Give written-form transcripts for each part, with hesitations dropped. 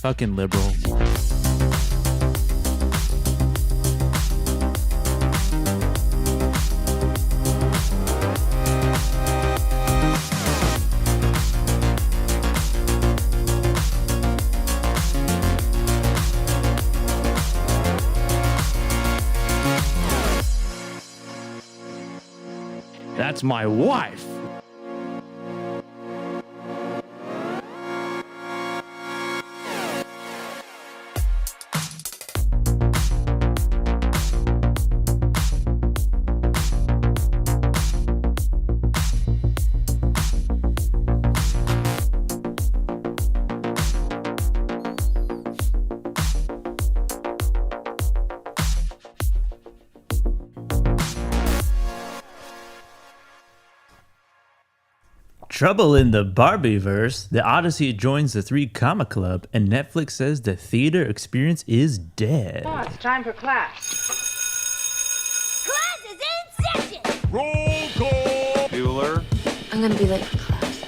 Fucking liberals. That's my wife. Trouble in the Barbieverse, the Odyssey joins the 3 Comma Club, and Netflix says the theater experience is dead. Oh, it's time for class. Class is in session! Roll call! Bueller? I'm gonna be late for class.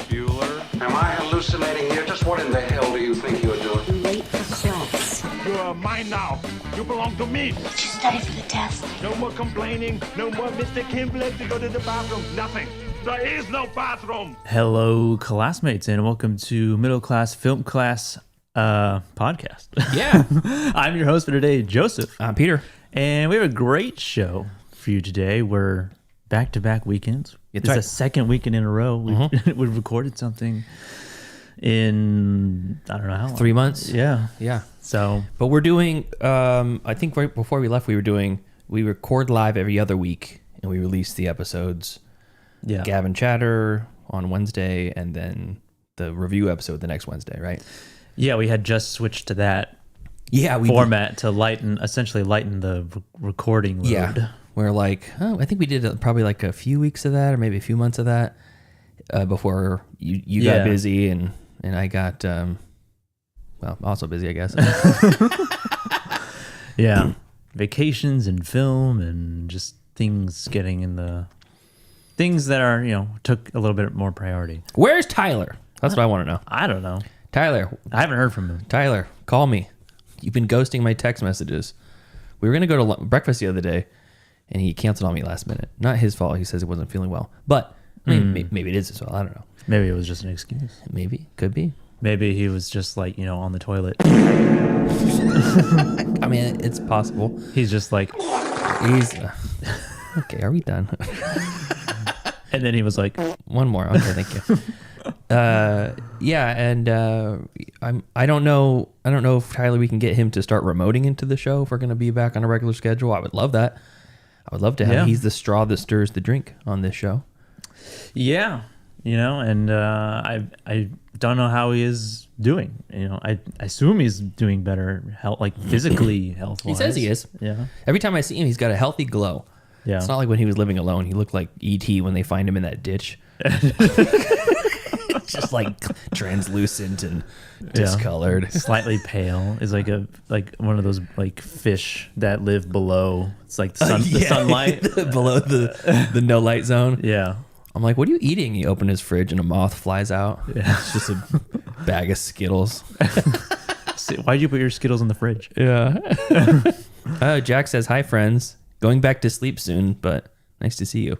Bueller? Am I hallucinating here? Just what in the hell do you think you're doing? I'm late for class. You are mine now. You belong to me. Did you study for the test? No more complaining. No more Mr. Kimblett to go to the bathroom. Nothing. There is no bathroom. Hello, classmates, and welcome to Middle Class Film Class podcast. Yeah. I'm your host for today, Joseph. I'm Peter. And we have a great show for you today. We're back-to-back weekends. That's It's right. the second weekend in a row. We've recorded something in, I don't know how long. 3 months. Yeah. Yeah. So, But we're doing, I think right before we left, we record live every other week and we release the episodes. yeah. Gavin Chatter on Wednesday and then the review episode the next Wednesday, right? Yeah, we had just switched to that Yeah. format to essentially lighten the recording load. Yeah. We're like, I think we did probably like a few weeks of that or maybe a few months of that before you Yeah. got busy and I got, also busy, I guess. Yeah. Vacations and film and just things getting in the things that are, took a little bit more priority. Where's Tyler? That's what I want to know. I don't know. Tyler, I haven't heard from him. Tyler, call me. You've been ghosting my text messages. We were going to go to breakfast the other day, and he canceled on me last minute. Not his fault. He says he wasn't feeling well. But I mean, maybe it is his fault. I don't know. Maybe it was just an excuse. Maybe. Could be. Maybe he was just like, on the toilet. I mean, it's possible. He's just like, He's... okay, are we done? and then he was like, One more. Okay, thank you. Yeah, and I don't know if Tyler, we can get him to start remoting into the show if we're going to be back on a regular schedule. I would love that. I would love to have. Yeah. He's the straw that stirs the drink on this show. yeah, and I don't know how he is doing. I assume he's doing better, physically health-wise. He says he is. Yeah. Every time I see him, he's got a healthy glow. Yeah. It's not like when he was living alone. He looked like E.T. when they find him in that ditch. Just like translucent and discolored. Slightly pale. Is like one of those like fish that live below. It's like the sunlight. Below the no light zone. Yeah. I'm like, what are you eating? You open his fridge and a moth flies out. Yeah. It's just a bag of Skittles. Why'd you put your Skittles in the fridge? Yeah. Jack says, hi, friends. Going back to sleep soon, but nice to see you.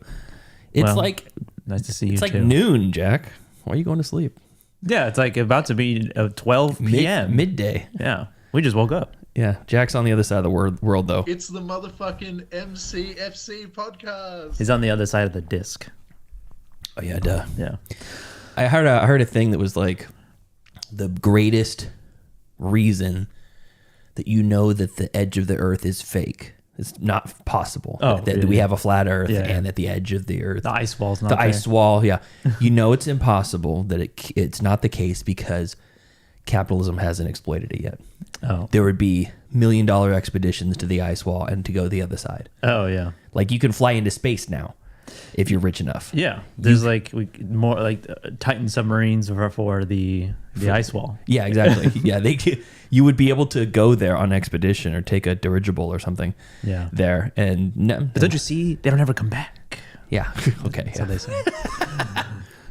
It's Well, like nice to see you it's like too. noon, Jack. Why are you going to sleep? Yeah, it's like about to be 12 p.m. Midday. Yeah. We just woke up. Yeah. Jack's on the other side of the world though. It's the motherfucking MCFC podcast. He's on the other side of the disc. Oh yeah, duh. Yeah. I heard a thing that was like the greatest reason that that the edge of the earth is fake. It's not possible that really? we have a flat earth Yeah. and that the edge of the earth, The ice wall's not the there. ice wall, yeah. It's impossible that it's not the case because capitalism hasn't exploited it yet. Oh. There would be $1 million expeditions to the ice wall and to go the other side. Oh, yeah. Like you can fly into space now if you're rich enough. Yeah. There's more like Titan submarines for the ice wall. Yeah, exactly. Yeah, you would be able to go there on expedition or take a dirigible or something. Yeah. There and no, But don't you see? They don't ever come back. yeah. Okay. That's what they say.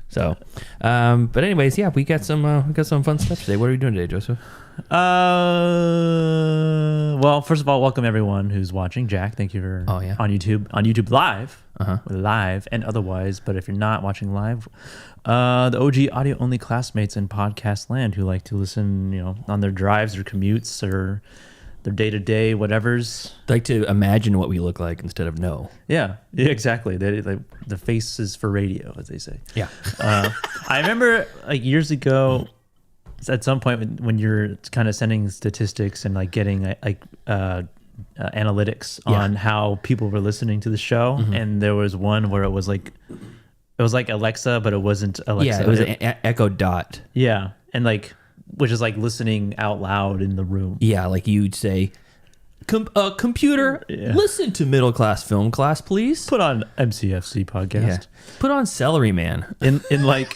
So, but anyways, yeah, we got some fun stuff today. What are we doing today, Joseph? Well, first of all, welcome everyone who's watching. Jack, thank you for on YouTube live, live and otherwise. But if you're not watching live, the OG audio only classmates in podcast land who like to listen, on their drives or commutes or their day-to-day whatever's. Like to imagine what we look like instead of know. Yeah, exactly. The face is for radio, as they say. Yeah. I remember like years ago, at some point when you're kind of sending statistics and like getting analytics on how people were listening to the show, and there was one where it was like Alexa, but it wasn't Alexa. Yeah, it was an Echo Dot. Yeah, and which is like listening out loud in the room. Yeah, like you'd say, computer, listen to Middle Class Film Class, please. Put on MCFC podcast. Yeah. Put on Celery Man. In like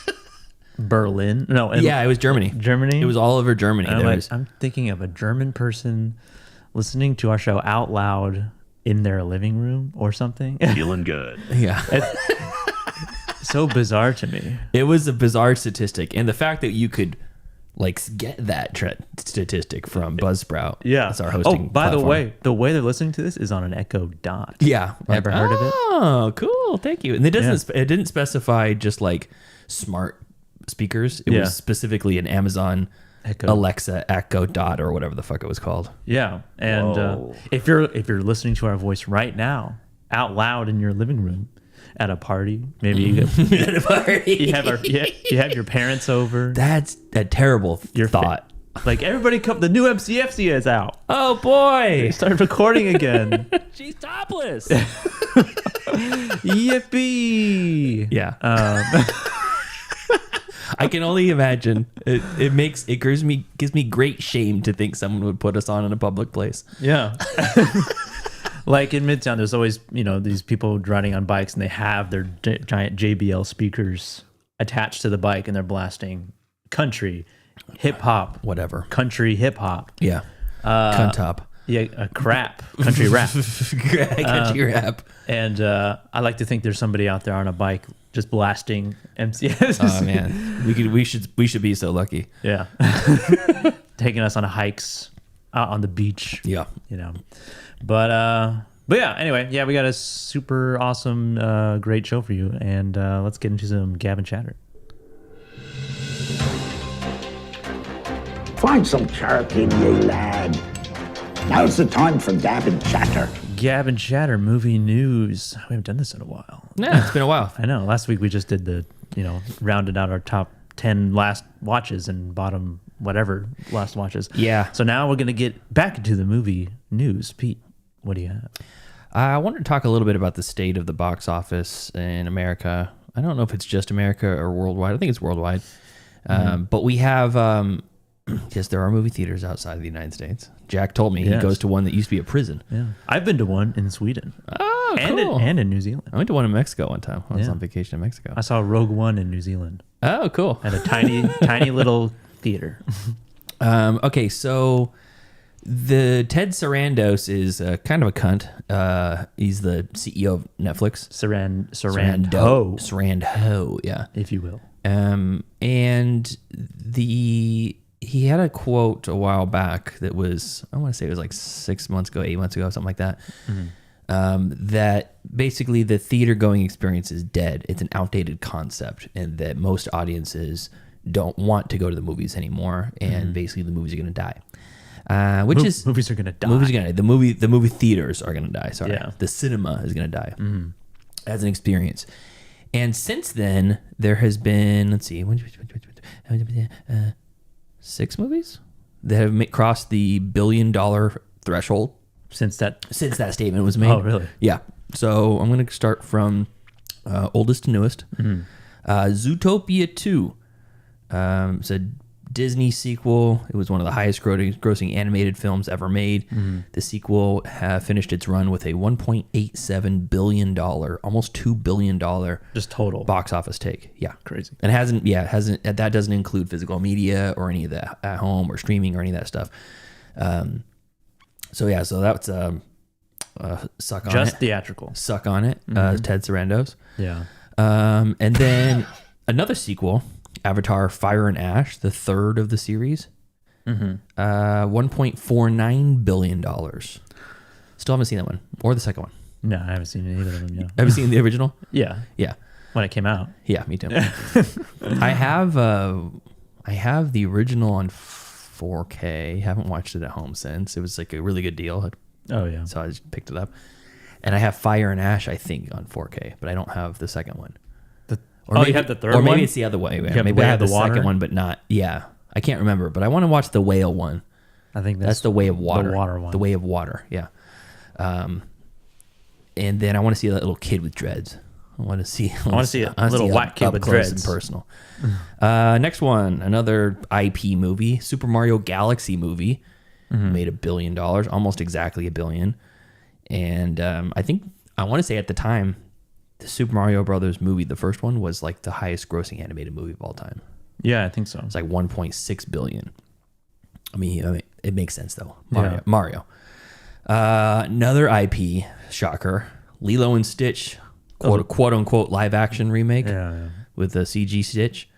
Berlin. No. It was Germany. Germany? It was all over Germany. I'm thinking of a German person listening to our show out loud in their living room or something. Feeling good. Yeah. So bizarre to me. It was a bizarre statistic. And the fact that you could get that statistic from Buzzsprout. Yeah. That's our hosting by platform. the way they're listening to this is on an Echo Dot. Yeah. Ever heard of it? Oh, cool. Thank you. And it didn't specify just like smart speakers. It was specifically an Amazon Echo. Alexa Echo Dot or whatever the fuck it was called. Yeah. And if you're listening to our voice right now out loud in your living room at a party, maybe you At a party. you have your parents over. That's a terrible thought. Like everybody come, the new MCFC is out. Oh boy. Start recording again. She's topless. Yippee. Yeah. I can only imagine. It gives me great shame to think someone would put us on in a public place. Yeah. Like in Midtown, there's always, these people riding on bikes and they have their giant JBL speakers attached to the bike and they're blasting country, hip hop, Whatever. country hip hop. Yeah. Cunt top. Yeah, crap, country rap. Country rap. And I like to think there's somebody out there on a bike just blasting MCS. Oh man, we should be so lucky. Yeah. Taking us on hikes out on the beach. Yeah. But yeah, anyway, we got a super awesome, great show for you. And let's get into some gab and chatter. Find some charity, you lad. Now's the time for gab and chatter. Gab and chatter, movie news. We haven't done this in a while. Yeah, it's been a while. I know. Last week we just did the, rounded out our top 10 last watches and bottom whatever last watches. Yeah. So now we're going to get back into the movie news. Pete, what do you have? I wanted to talk a little bit about the state of the box office in America. I don't know if it's just America or worldwide. I think it's worldwide. But we have, yes, there are movie theaters outside of the United States. Jack told me he goes to one that used to be a prison. Yeah. I've been to one in Sweden. Oh, and cool. And in New Zealand. I went to one in Mexico one time. I was on vacation in Mexico. I saw Rogue One in New Zealand Oh, cool. at a tiny little theater. Okay, so the Ted Sarandos is kind of a cunt. He's the CEO of Netflix. Sarandho, yeah. if you will. And he had a quote a while back that was, I want to say it was like 6 months ago, 8 months ago, something like that. That basically the theater going experience is dead. It's an outdated concept, and that most audiences don't want to go to the movies anymore. And basically the movies are going to die. Movies are going to die. Movies are going to die. The movie theaters are going to die. Sorry. Yeah. The cinema is going to die as an experience. And since then, there has been, let's see, 6 movies that have crossed the $1 billion threshold Since that statement was made. Oh, really? Yeah. So I'm going to start from oldest to newest. Zootopia 2. It's a Disney sequel. It was one of the highest grossing animated films ever made. The sequel finished its run with a $1.87 billion, almost $2 billion just total box office take. Yeah. Crazy. And that doesn't include physical media or any of that at home or streaming or any of that stuff. So that's suck on it. Just theatrical. Suck on it. Ted Sarandos. Yeah. And then Another sequel, Avatar: Fire and Ash, the third of the series. $1.49 billion. Still haven't seen that one or the second one. No, I haven't seen either of them. Yeah. Have you seen the original? Yeah. Yeah. When it came out. Yeah, me too. I have the original on 4K. Haven't watched it at home since. It was like a really good deal. Oh yeah. So I just picked it up. And I have Fire and Ash, I think, on 4K, but I don't have the second one. You have the third one? Or maybe it's the other way. Maybe I have the second one, but not. Yeah. I can't remember, but I want to watch the whale one. I think that's the Way of Water. The water one. The Way of Water, yeah. And then I want to see that little kid with dreads. I want to see a little white kid with dreads. And personal. Next one, another IP movie, Super Mario Galaxy movie, made $1 billion, almost exactly $1 billion. And I want to say at the time, the Super Mario Brothers movie, the first one, was like the highest grossing animated movie of all time. Yeah, I think so. It's like 1.6 billion. I mean, it makes sense though. Mario. Another IP shocker, Lilo and Stitch, quote unquote live action remake with the CG Stitch,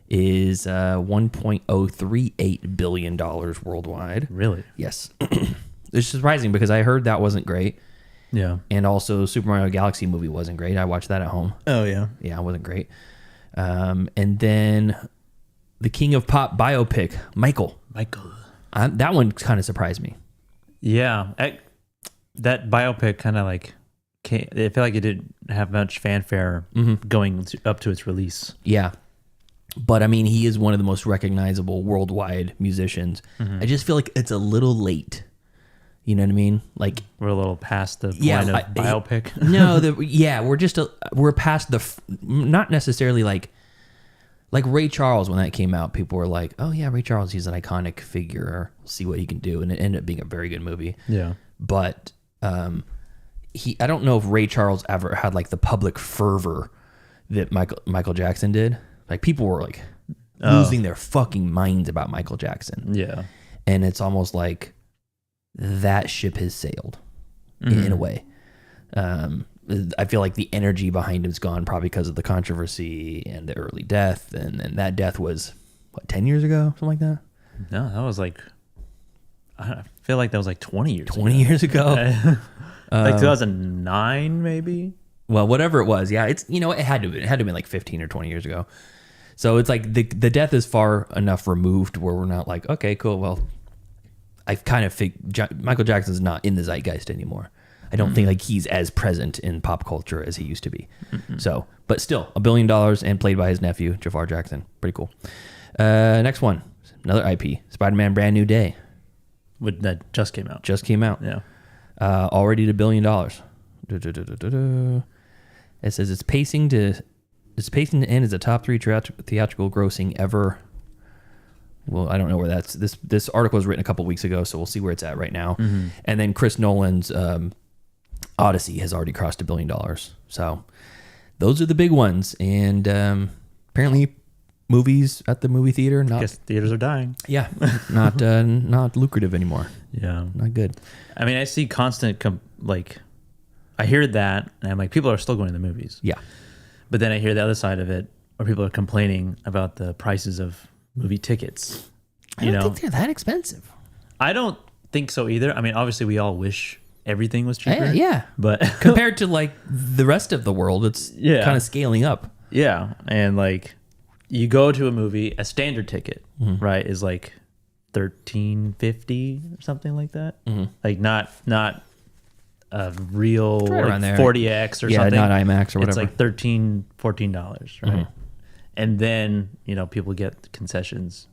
is $1.038 billion worldwide. Really? Yes. It's surprising because I heard that wasn't great. Yeah. And also Super Mario Galaxy movie wasn't great. I watched that at home. Oh yeah. Yeah, it wasn't great. And then the King of Pop biopic, Michael. That one kind of surprised me. Yeah. That biopic kind of like, I feel like it didn't have much fanfare going up to its release. Yeah. But I mean, he is one of the most recognizable worldwide musicians. I just feel like it's a little late. You know what I mean? Like we're a little past the point of biopic. No, we're past not necessarily like Ray Charles. When that came out, people were like, "Oh yeah, Ray Charles, he's an iconic figure. We'll see what he can do," and it ended up being a very good movie. Yeah, but I don't know if Ray Charles ever had like the public fervor that Michael Jackson did. Like people were like losing their fucking minds about Michael Jackson. Yeah, and it's almost like that ship has sailed in a way. I feel like the energy behind him's gone probably because of the controversy and the early death. And that death was, 10 years ago? Something like that? No, that was like, I feel like that was like 20 years 20 years ago? Like 2009 maybe? Well, whatever it was. Yeah, it's, it had to have been like 15 or 20 years ago. So it's like the death is far enough removed where we're not like, okay, cool, well, I kind of think Michael Jackson's not in the zeitgeist anymore. I don't think like he's as present in pop culture as he used to be. So, but still, $1 billion and played by his nephew, Jafar Jackson. Pretty cool. Next one, another IP, Spider-Man Brand New Day. That just came out. Yeah. Already at $1 billion. It says it's pacing to end as a top 3 theatrical grossing ever. Well, I don't know where that's. This article was written a couple weeks ago, so we'll see where it's at right now. And then Chris Nolan's Odyssey has already crossed $1 billion. So those are the big ones. And apparently, movies at the movie theater, I guess theaters are dying. Yeah, not lucrative anymore. Yeah, not good. I mean, I see constant I hear that, and I'm like, people are still going to the movies. Yeah, but then I hear the other side of it, where people are complaining about the prices of movie tickets. I don't think they're that expensive. I don't think so either. I mean, obviously we all wish everything was cheaper. Yeah. But compared to like the rest of the world, it's kind of scaling up. Yeah. And like you go to a movie, a standard ticket, right, is like $13.50 or something like that. Like not a real right like 40X or something. Not IMAX or whatever. It's like $13-$14, right? And then, people get concessions.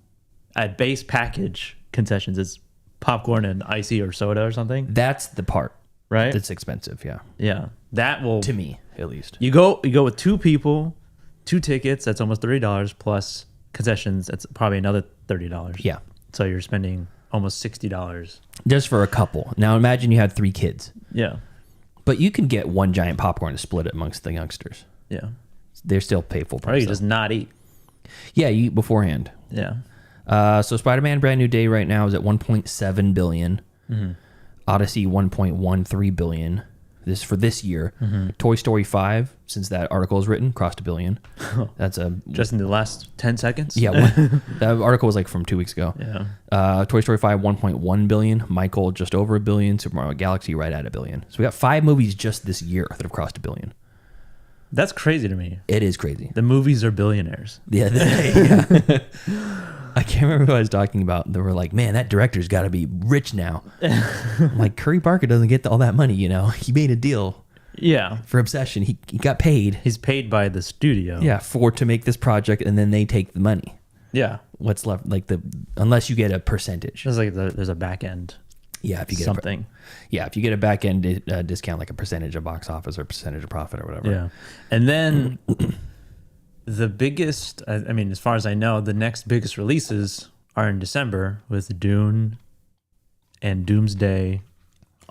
At base package concessions, it's popcorn and icy or soda or something. That's the part, right? That's expensive, yeah. Yeah. That will, to me, at least. You go with 2 people, 2 tickets, that's almost $30 plus concessions, that's probably another $30. Yeah. So you're spending almost $60. Just for a couple. Now imagine you had 3 kids. Yeah. But you can get one giant popcorn to split it amongst the youngsters. Yeah. They're still pay full price. Or you just not eat. Yeah, you eat beforehand. Yeah. So Spider-Man Brand New Day right now is at $1.7 billion. Odyssey $1.13 billion. this year. Toy Story 5, since that article is written, crossed $1 billion. That's just in the last 10 seconds. Yeah, that article was like from 2 weeks ago. Yeah. Toy Story 5, 1.1 billion. Michael, just over $1 billion. Super Mario Galaxy, right at $1 billion. So we got 5 movies just this year that have crossed $1 billion. That's crazy to me. It is crazy. The movies are billionaires. Yeah. Yeah. I can't remember who I was talking about. They were like, man, that director's got to be rich now. I'm like, Curry Barker doesn't get all that money, you know. He made a deal. Yeah. For Obsession. He got paid. He's paid by the studio. Yeah, to make this project, and then they take the money. Yeah. What's left, unless you get a percentage. It's like there's a back end. Yeah, if you get something. If you get a back end discount, like a percentage of box office or a percentage of profit or whatever. Yeah. And then the biggest, I mean, as far as I know, the next biggest releases are in December with Dune and Doomsday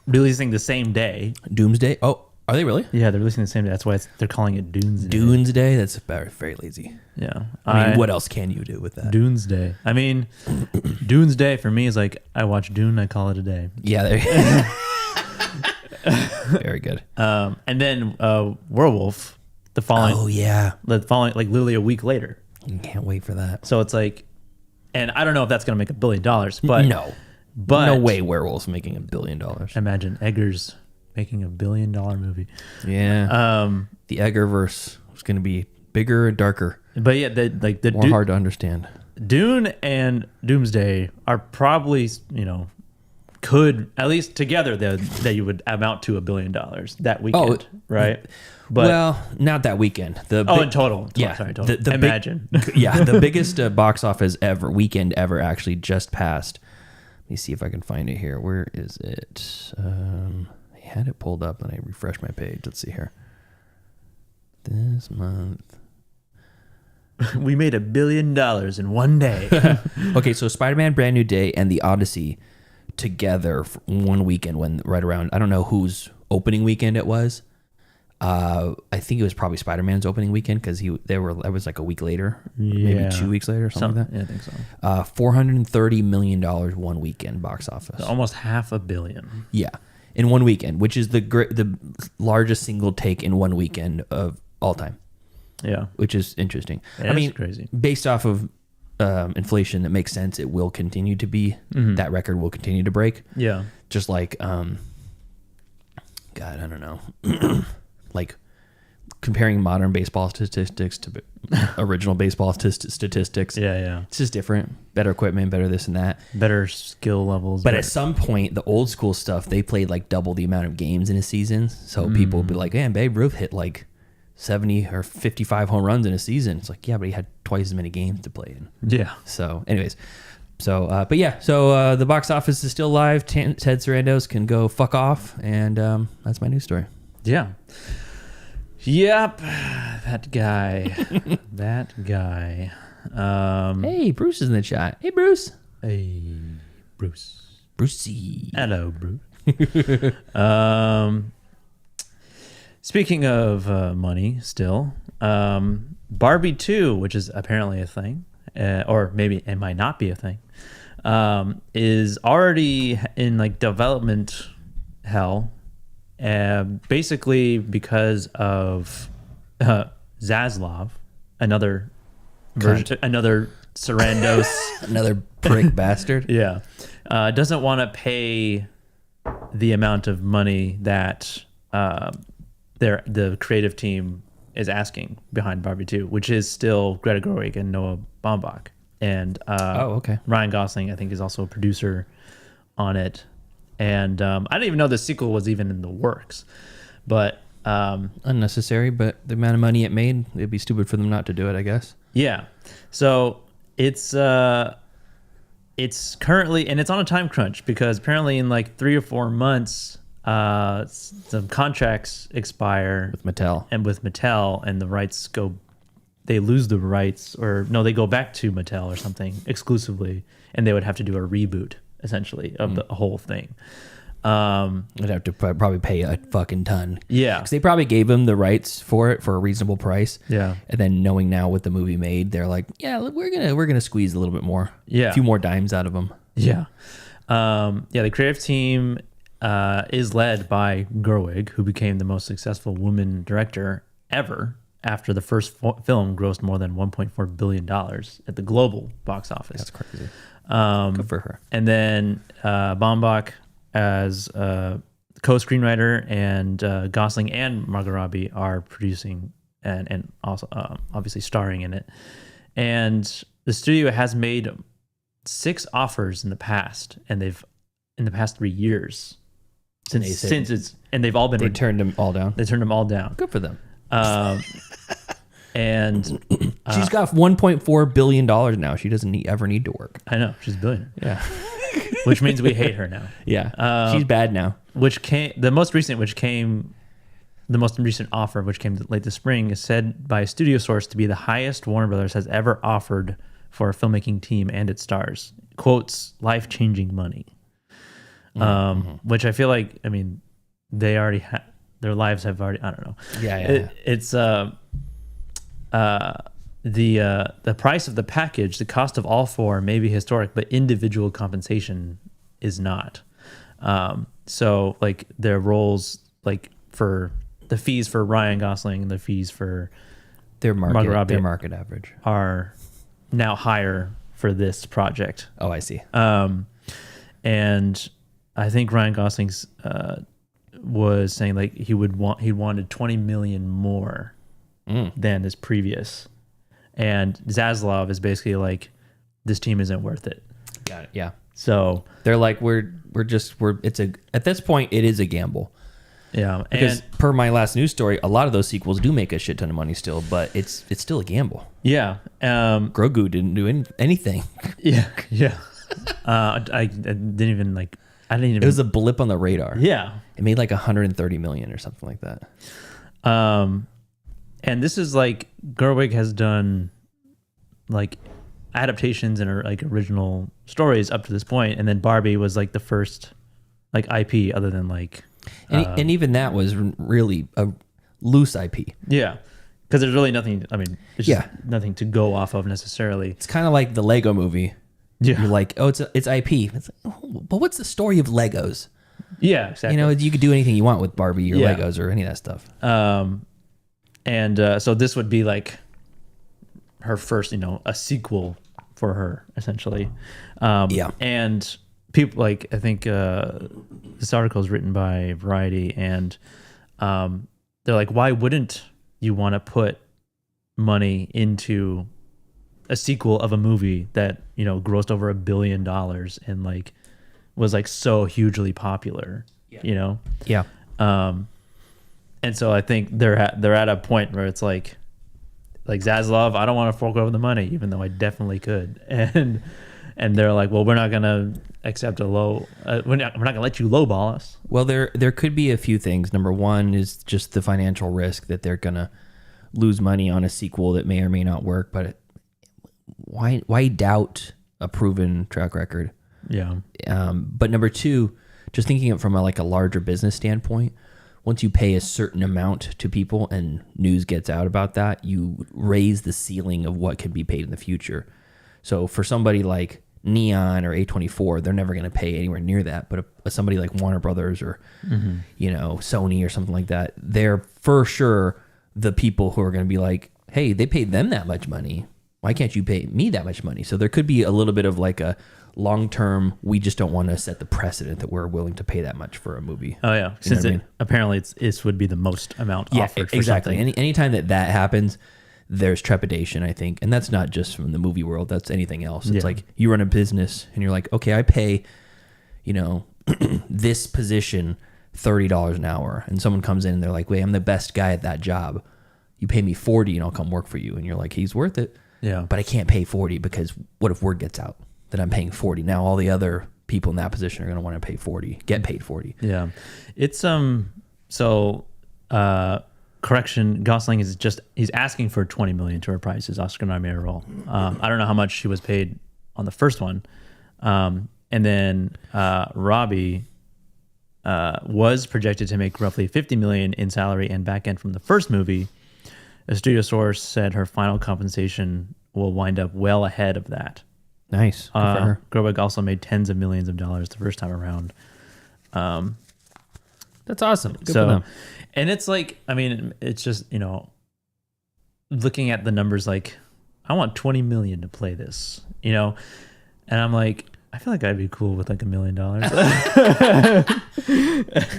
releasing the same day. Doomsday? Oh, are they really? Yeah, they're releasing the same day. That's why they're calling it Doomsday. Doomsday? That's very, very lazy. Yeah. I mean, what else can you do with that? Doomsday. I mean, Doomsday for me is like, I watch Dune, I call it a day. Yeah. Very good. And then Werewolf, the following. Oh, yeah. The following, like literally a week later. I can't wait for that. So it's like, and I don't know if that's going to make $1 billion, but but no way Werewolf's making $1 billion. Imagine Eggers making $1 billion movie. Yeah. The Eggerverse is going to be bigger and darker. But yeah, more hard to understand. Dune and Doomsday are probably, could at least together that you would amount to $1 billion that weekend, right? But well, not that weekend. In total. Yeah, sorry, total. The Imagine. The biggest box office weekend ever actually just passed. Let me see if I can find it here. Where is it? I had it pulled up and I refreshed my page. Let's see here. This month. We made $1 billion in one day. Okay, so Spider-Man Brand New Day and The Odyssey together for one weekend right around, I don't know whose opening weekend it was. I think it was probably Spider-Man's opening weekend because it was like a week later, maybe 2 weeks later or something like that. Yeah, I think so. $430 million one weekend box office. So almost $500 million. Yeah, in one weekend, which is the largest single take in one weekend of all time. Yeah, which is interesting. I mean, crazy. Based off of inflation, that makes sense. It will continue to be that record will continue to break. Yeah, just like God, I don't know. Like comparing modern baseball statistics to original baseball statistics. Yeah. It's just different. Better equipment, better this and that. Better skill levels. But at some point, the old school stuff, they played like double the amount of games in a season. So people would be like, man, Babe Ruth hit like 70 or 55 home runs in a season. It's like, yeah, but he had twice as many games to play in. Yeah. So anyways, the box office is still live. Ted Sarandos can go fuck off. And that's my news story. Yeah. Yep, that guy. Hey, Bruce is in the chat. Hey, Bruce. Hey, Bruce. Brucey. Hello, Bruce. Speaking of money, still, Barbie 2, which is apparently a thing, or maybe it might not be a thing, is already in like development hell. Basically because of Zaslav, another Sarandos, another prick bastard. Yeah, doesn't want to pay the amount of money that the creative team is asking behind Barbie 2, which is still Greta Gerwig and Noah Baumbach, and Ryan Gosling, I think, is also a producer on it. And I didn't even know the sequel was even in the works, but unnecessary. But the amount of money it made, it'd be stupid for them not to do it, I guess. Yeah. So it's currently, and it's on a time crunch because apparently in like 3 or 4 months, some contracts expire with Mattel, and the rights they lose the rights, or no, they go back to Mattel or something exclusively, and they would have to do a reboot, essentially, of the whole thing. I'd have to probably pay a fucking ton. Yeah, because they probably gave them the rights for it for a reasonable price. Yeah, and then knowing now what the movie made, they're like, yeah, we're gonna squeeze a little bit more. Yeah, a few more dimes out of them. Yeah, the creative team is led by Gerwig, who became the most successful woman director ever after the first film grossed more than $1.4 billion at the global box office. That's crazy. Good for her. And then Baumbach as co-screenwriter, and Gosling and Margot Robbie are producing and also obviously starring in it. And the studio has made 6 offers in the past, and they've in the past 3 years since it's, and they've all been They turned them all down. They turned them all down. Good for them. And she's got $1.4 billion now. She doesn't ever need to work. I know, she's a billionaire. Yeah. Which means we hate her now. Yeah. She's bad now. The most recent offer, which came late this spring, is said by a studio source to be the highest Warner Brothers has ever offered for a filmmaking team and its stars. Quotes, life-changing money. Which I feel like, I mean, they already their lives have already, I don't know. Yeah. It's the price of the package, the cost of all 4 may be historic, but individual compensation is not. So like their roles, like for the fees for Ryan Gosling, the fees for Margot Robbie, their market average are now higher for this project. Oh, I see. And I think Ryan Gosling's was saying like he wanted 20 million more than his previous. And Zaslav is basically like, this team isn't worth it. Got it. Yeah. So they're like, at this point it is a gamble. Yeah. Because and per my last news story, a lot of those sequels do make a shit ton of money still, but it's still a gamble. Yeah. Grogu didn't do anything. Yeah. Yeah. I didn't even. It was a blip on the radar. Yeah. It made like 130 million or something like that. And this is like Gerwig has done like adaptations and like original stories up to this point, and then Barbie was like the first like IP other than like. And even that was really a loose IP. Yeah, because there's really nothing. I mean, it's just nothing to go off of necessarily. It's kind of like the Lego Movie. Yeah, you're like, oh, it's IP. It's like, oh, but what's the story of Legos? Yeah, exactly. You know, you could do anything you want with Barbie or Legos or any of that stuff. And so this would be like her first, a sequel for her essentially. And people like, I think this article is written by Variety, and they're like, why wouldn't you want to put money into a sequel of a movie that grossed over $1 billion and like was like so hugely popular, Yeah. And so I think they're at a point where it's like Zaslav, I don't want to fork over the money, even though I definitely could. And they're like, well, we're not gonna accept a low. We're not gonna let you lowball us. Well, there could be a few things. Number one is just the financial risk that they're gonna lose money on a sequel that may or may not work. But why doubt a proven track record? Yeah. But number two, just thinking it from a larger business standpoint, once you pay a certain amount to people and news gets out about that, you raise the ceiling of what can be paid in the future. So for somebody like Neon or A24, they're never going to pay anywhere near that. But somebody like Warner Brothers or Sony or something like that, they're for sure the people who are going to be like, hey, they paid them that much money. Why can't you pay me that much money? So there could be a little bit of like a long-term, we just don't want to set the precedent that we're willing to pay that much for a movie. Oh yeah, since apparently it would be the most amount offered for exactly. something. Anytime that happens, there's trepidation, I think. And that's not just from the movie world, that's anything else. It's like you run a business and you're like, okay, I pay, this position $30 an hour. And someone comes in and they're like, wait, I'm the best guy at that job. You pay me $40 and I'll come work for you. And you're like, he's worth it. Yeah. But I can't pay $40 because what if word gets out that I'm paying $40? Now all the other people in that position are going to want to pay $40, get paid $40. Yeah. It's correction, Gosling he's asking for $20 million to reprise his Oscar nominated role. I don't know how much she was paid on the first one. And then Robbie was projected to make roughly $50 million in salary and back end from the first movie. A studio source said her final compensation will wind up well ahead of that. Nice. Good for her. Gerwig also made tens of millions of dollars the first time around. That's awesome. Good for So, them. and it's like, I mean, it's just, looking at the numbers, like, I want 20 million to play this, and I'm like, I feel like I'd be cool with like $1 million.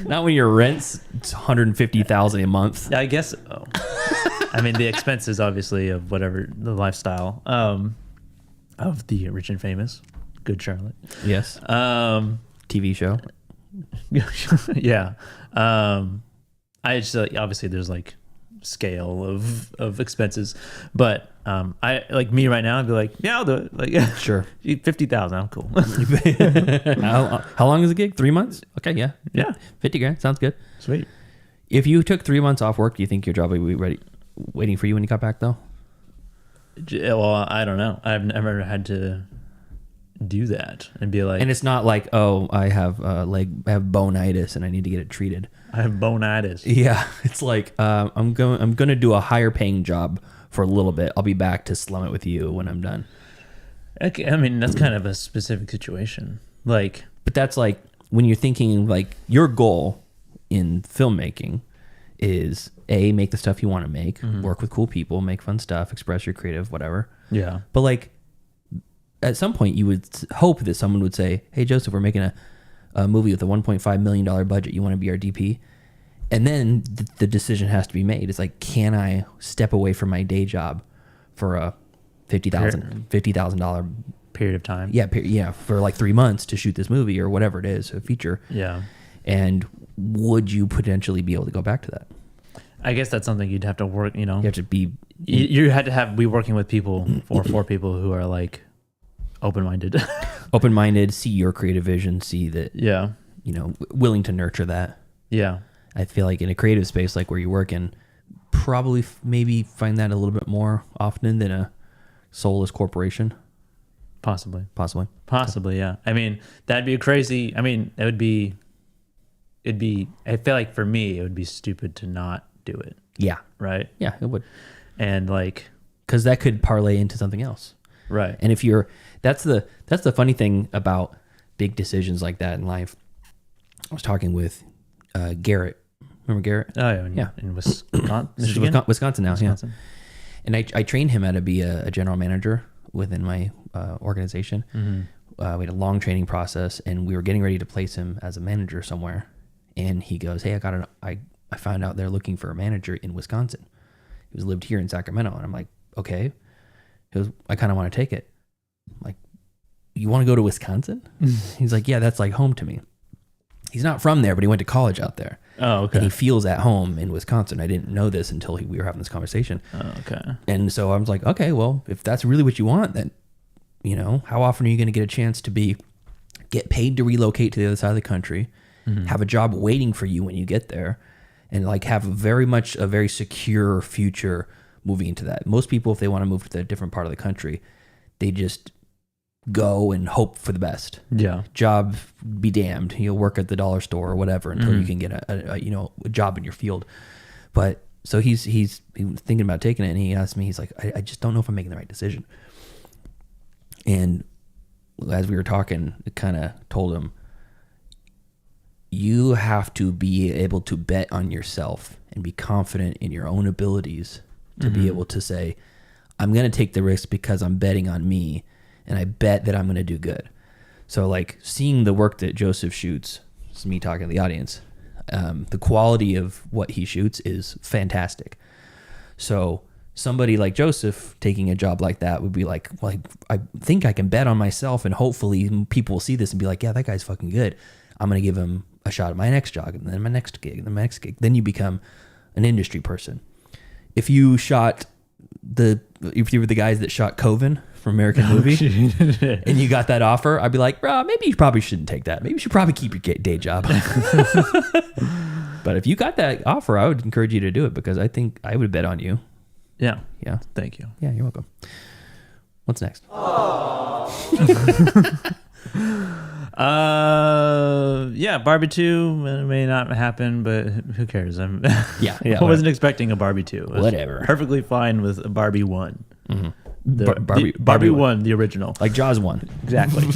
Not when your rent's $150,000 a month. I guess. Oh. I mean, the expenses, obviously, of whatever the lifestyle of the rich and famous. Good Charlotte. Yes. TV show. Yeah. I just obviously there's like scale of expenses, but I like me right now. I'd be like, yeah, I'll do it. Like, Sure. 50,000. I'm cool. How long is the gig? 3 months? Okay, yeah. Yeah. 50 grand. Sounds good. Sweet. If you took 3 months off work, do you think your job would be ready, waiting for you when you got back, though? Well, I don't know. I've never had to do that and be like, And it's not like, oh, I have bonitis and I need to get it treated. I have bonitis. Yeah, it's like I'm going to do a higher paying job for a little bit. I'll be back to slum it with you when I'm done. Okay, I mean, that's kind of a specific situation. Like, but that's like when you're thinking like your goal in filmmaking is make the stuff you want to make, work with cool people, make fun stuff, express your creative, whatever. yeah, But like at some point you would hope that someone would say, hey, Joseph, we're making a movie with a $1.5 million budget. You want to be our DP? And then the decision has to be made. It's like, can I step away from my day job for a $50,000 period of time. Yeah, for like 3 months to shoot this movie or whatever it is, a feature. Yeah. And would you potentially be able to go back to that? I guess that's something you'd have to work, You have to be... You had to be working with people or for people who are like open-minded. Open-minded, see your creative vision, see that, Yeah. Willing to nurture that. Yeah. I feel like in a creative space like where you work in, probably maybe find that a little bit more often than a soulless corporation. Possibly. Yeah. I mean, that'd be crazy. I mean, it'd be, I feel like for me, it would be stupid to not do it. Yeah. Right. Yeah, it would. And like, because that could parlay into something else. right. And if that's the funny thing about big decisions like that in life. I was talking with Garrett. Remember Garrett? Oh yeah. In Wisconsin. Wisconsin now. Wisconsin. Yeah. And I trained him how to be a general manager within my organization. Mm-hmm. We had a long training process, and we were getting ready to place him as a manager somewhere. And he goes, "Hey, I found out they're looking for a manager in Wisconsin. He lived here in Sacramento." And I'm like, "Okay." He goes, "I kind of want to take it." I'm like, "You want to go to Wisconsin?" He's like, "Yeah, that's like home to me." He's not from there, but he went to college out there. Oh, okay. And he feels at home in Wisconsin. I didn't know this until we were having this conversation. Oh, okay. And so I was like, okay, well, if that's really what you want, then, how often are you going to get a chance to get paid to relocate to the other side of the country, have a job waiting for you when you get there, and like have a very secure future moving into that? Most people, if they want to move to a different part of the country, they just go and hope for the best. Yeah. Job be damned. You'll work at the dollar store or whatever until you can get a job in your field. But so he was thinking about taking it, and he asked me, he's like, I just don't know if I'm making the right decision. And as we were talking, it kind of told him, you have to be able to bet on yourself and be confident in your own abilities to be able to say, I'm going to take the risk because I'm betting on me, and I bet that I'm going to do good. So like seeing the work that Joseph shoots, this is me talking to the audience, the quality of what he shoots is fantastic. So somebody like Joseph taking a job like that would be like, well, I think I can bet on myself, and hopefully people will see this and be like, yeah, that guy's fucking good. I'm going to give him a shot at my next job, and then my next gig, and then my next gig. Then you become an industry person. If you were the guys that shot Coven from American Movie, and you got that offer, I'd be like, bro, maybe you probably shouldn't take that. Maybe you should probably keep your day job. But if you got that offer, I would encourage you to do it, because I think I would bet on you. Yeah. Yeah. Thank you. Yeah, you're welcome. What's next? Yeah, Barbie 2 may not happen, but who cares? I wasn't expecting a Barbie 2. Whatever. Perfectly fine with a Barbie 1. Mm-hmm. Barbie 1, the original. Like Jaws 1. Exactly.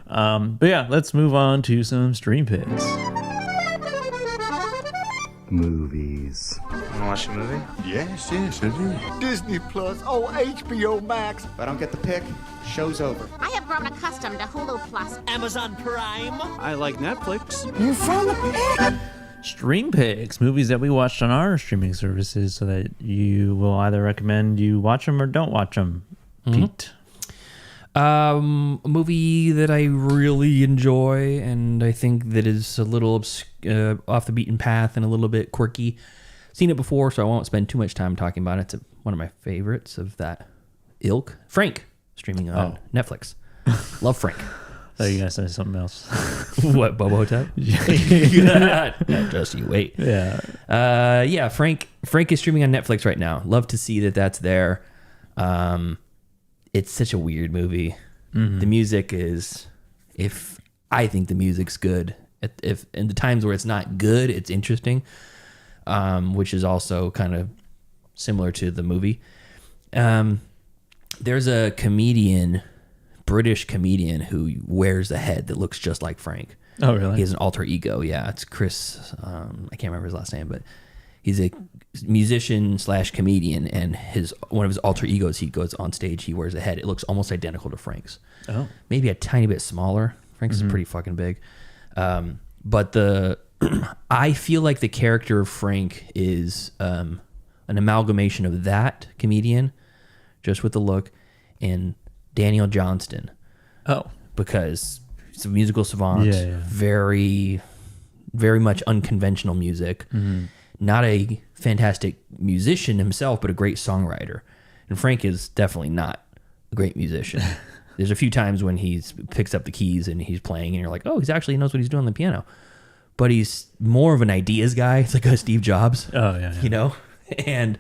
But yeah, let's move on to some stream picks. movies. Wanna watch a movie? Yes, I do. Disney Plus. Oh, HBO Max. If I don't get the pick, show's over. I have grown accustomed to Hulu Plus. Amazon Prime. I like Netflix. You found the pick. Stream picks, movies that we watched on our streaming services, so that you will either recommend you watch them or don't watch them. Pete. A movie that I really enjoy, and I think that is a little off the beaten path and a little bit quirky. Seen it before, so I won't spend too much time talking about it. It's one of my favorites of that ilk. Frank, streaming on Netflix. Love Frank. Oh, you guys say something else? What, Bobo Hotep? Just you wait. Yeah. Frank is streaming on Netflix right now. Love to see that that's there. It's such a weird movie. The music is, if I think the music's good, if in the times where it's not good, it's interesting, which is also kind of similar to the movie. There's a British comedian who wears a head that looks just like Frank. Oh, really? He has an alter ego. Yeah, it's Chris. I can't remember his last name, but he's a musician / comedian, and one of his alter egos, he goes on stage, he wears a head. It looks almost identical to Frank's. Oh, maybe a tiny bit smaller. Frank's is pretty fucking big. But I feel like the character of Frank is an amalgamation of that comedian, just with the look, and Daniel Johnston. Oh, because he's a musical savant. Very, very much unconventional music. Not a fantastic musician himself, but a great songwriter. And Frank is definitely not a great musician. There's a few times when he picks up the keys and he's playing, and you're like, oh, he knows what he's doing on the piano. But he's more of an ideas guy. It's like a Steve Jobs. Oh, yeah. You know? And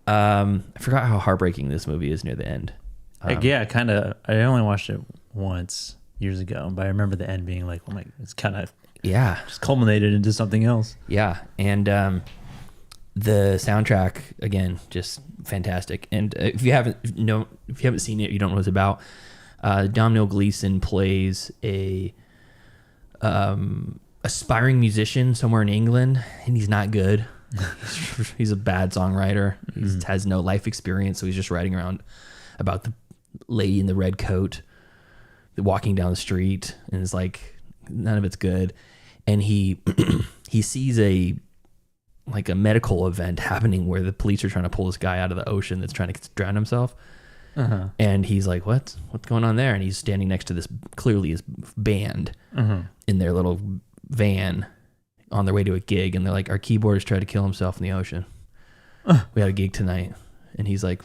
I forgot how heartbreaking this movie is near the end. Kind of. I only watched it once years ago, but I remember the end being like, oh my, it's kind of just culminated into something else. Yeah, and the soundtrack again, just fantastic. And if you haven't seen it, you don't know what it's about. Domhnall Gleeson plays a aspiring musician somewhere in England, and he's not good. He's a bad songwriter. He has no life experience, so he's just writing around about the lady in the red coat walking down the street, and it's like none of it's good. And he sees a medical event happening where the police are trying to pull this guy out of the ocean that's trying to drown himself. And he's like, what's going on there? And he's standing next to this, clearly his band, in their little van on their way to a gig, and they're like, our keyboardist tried to kill himself in the ocean. We had a gig tonight. And he's like,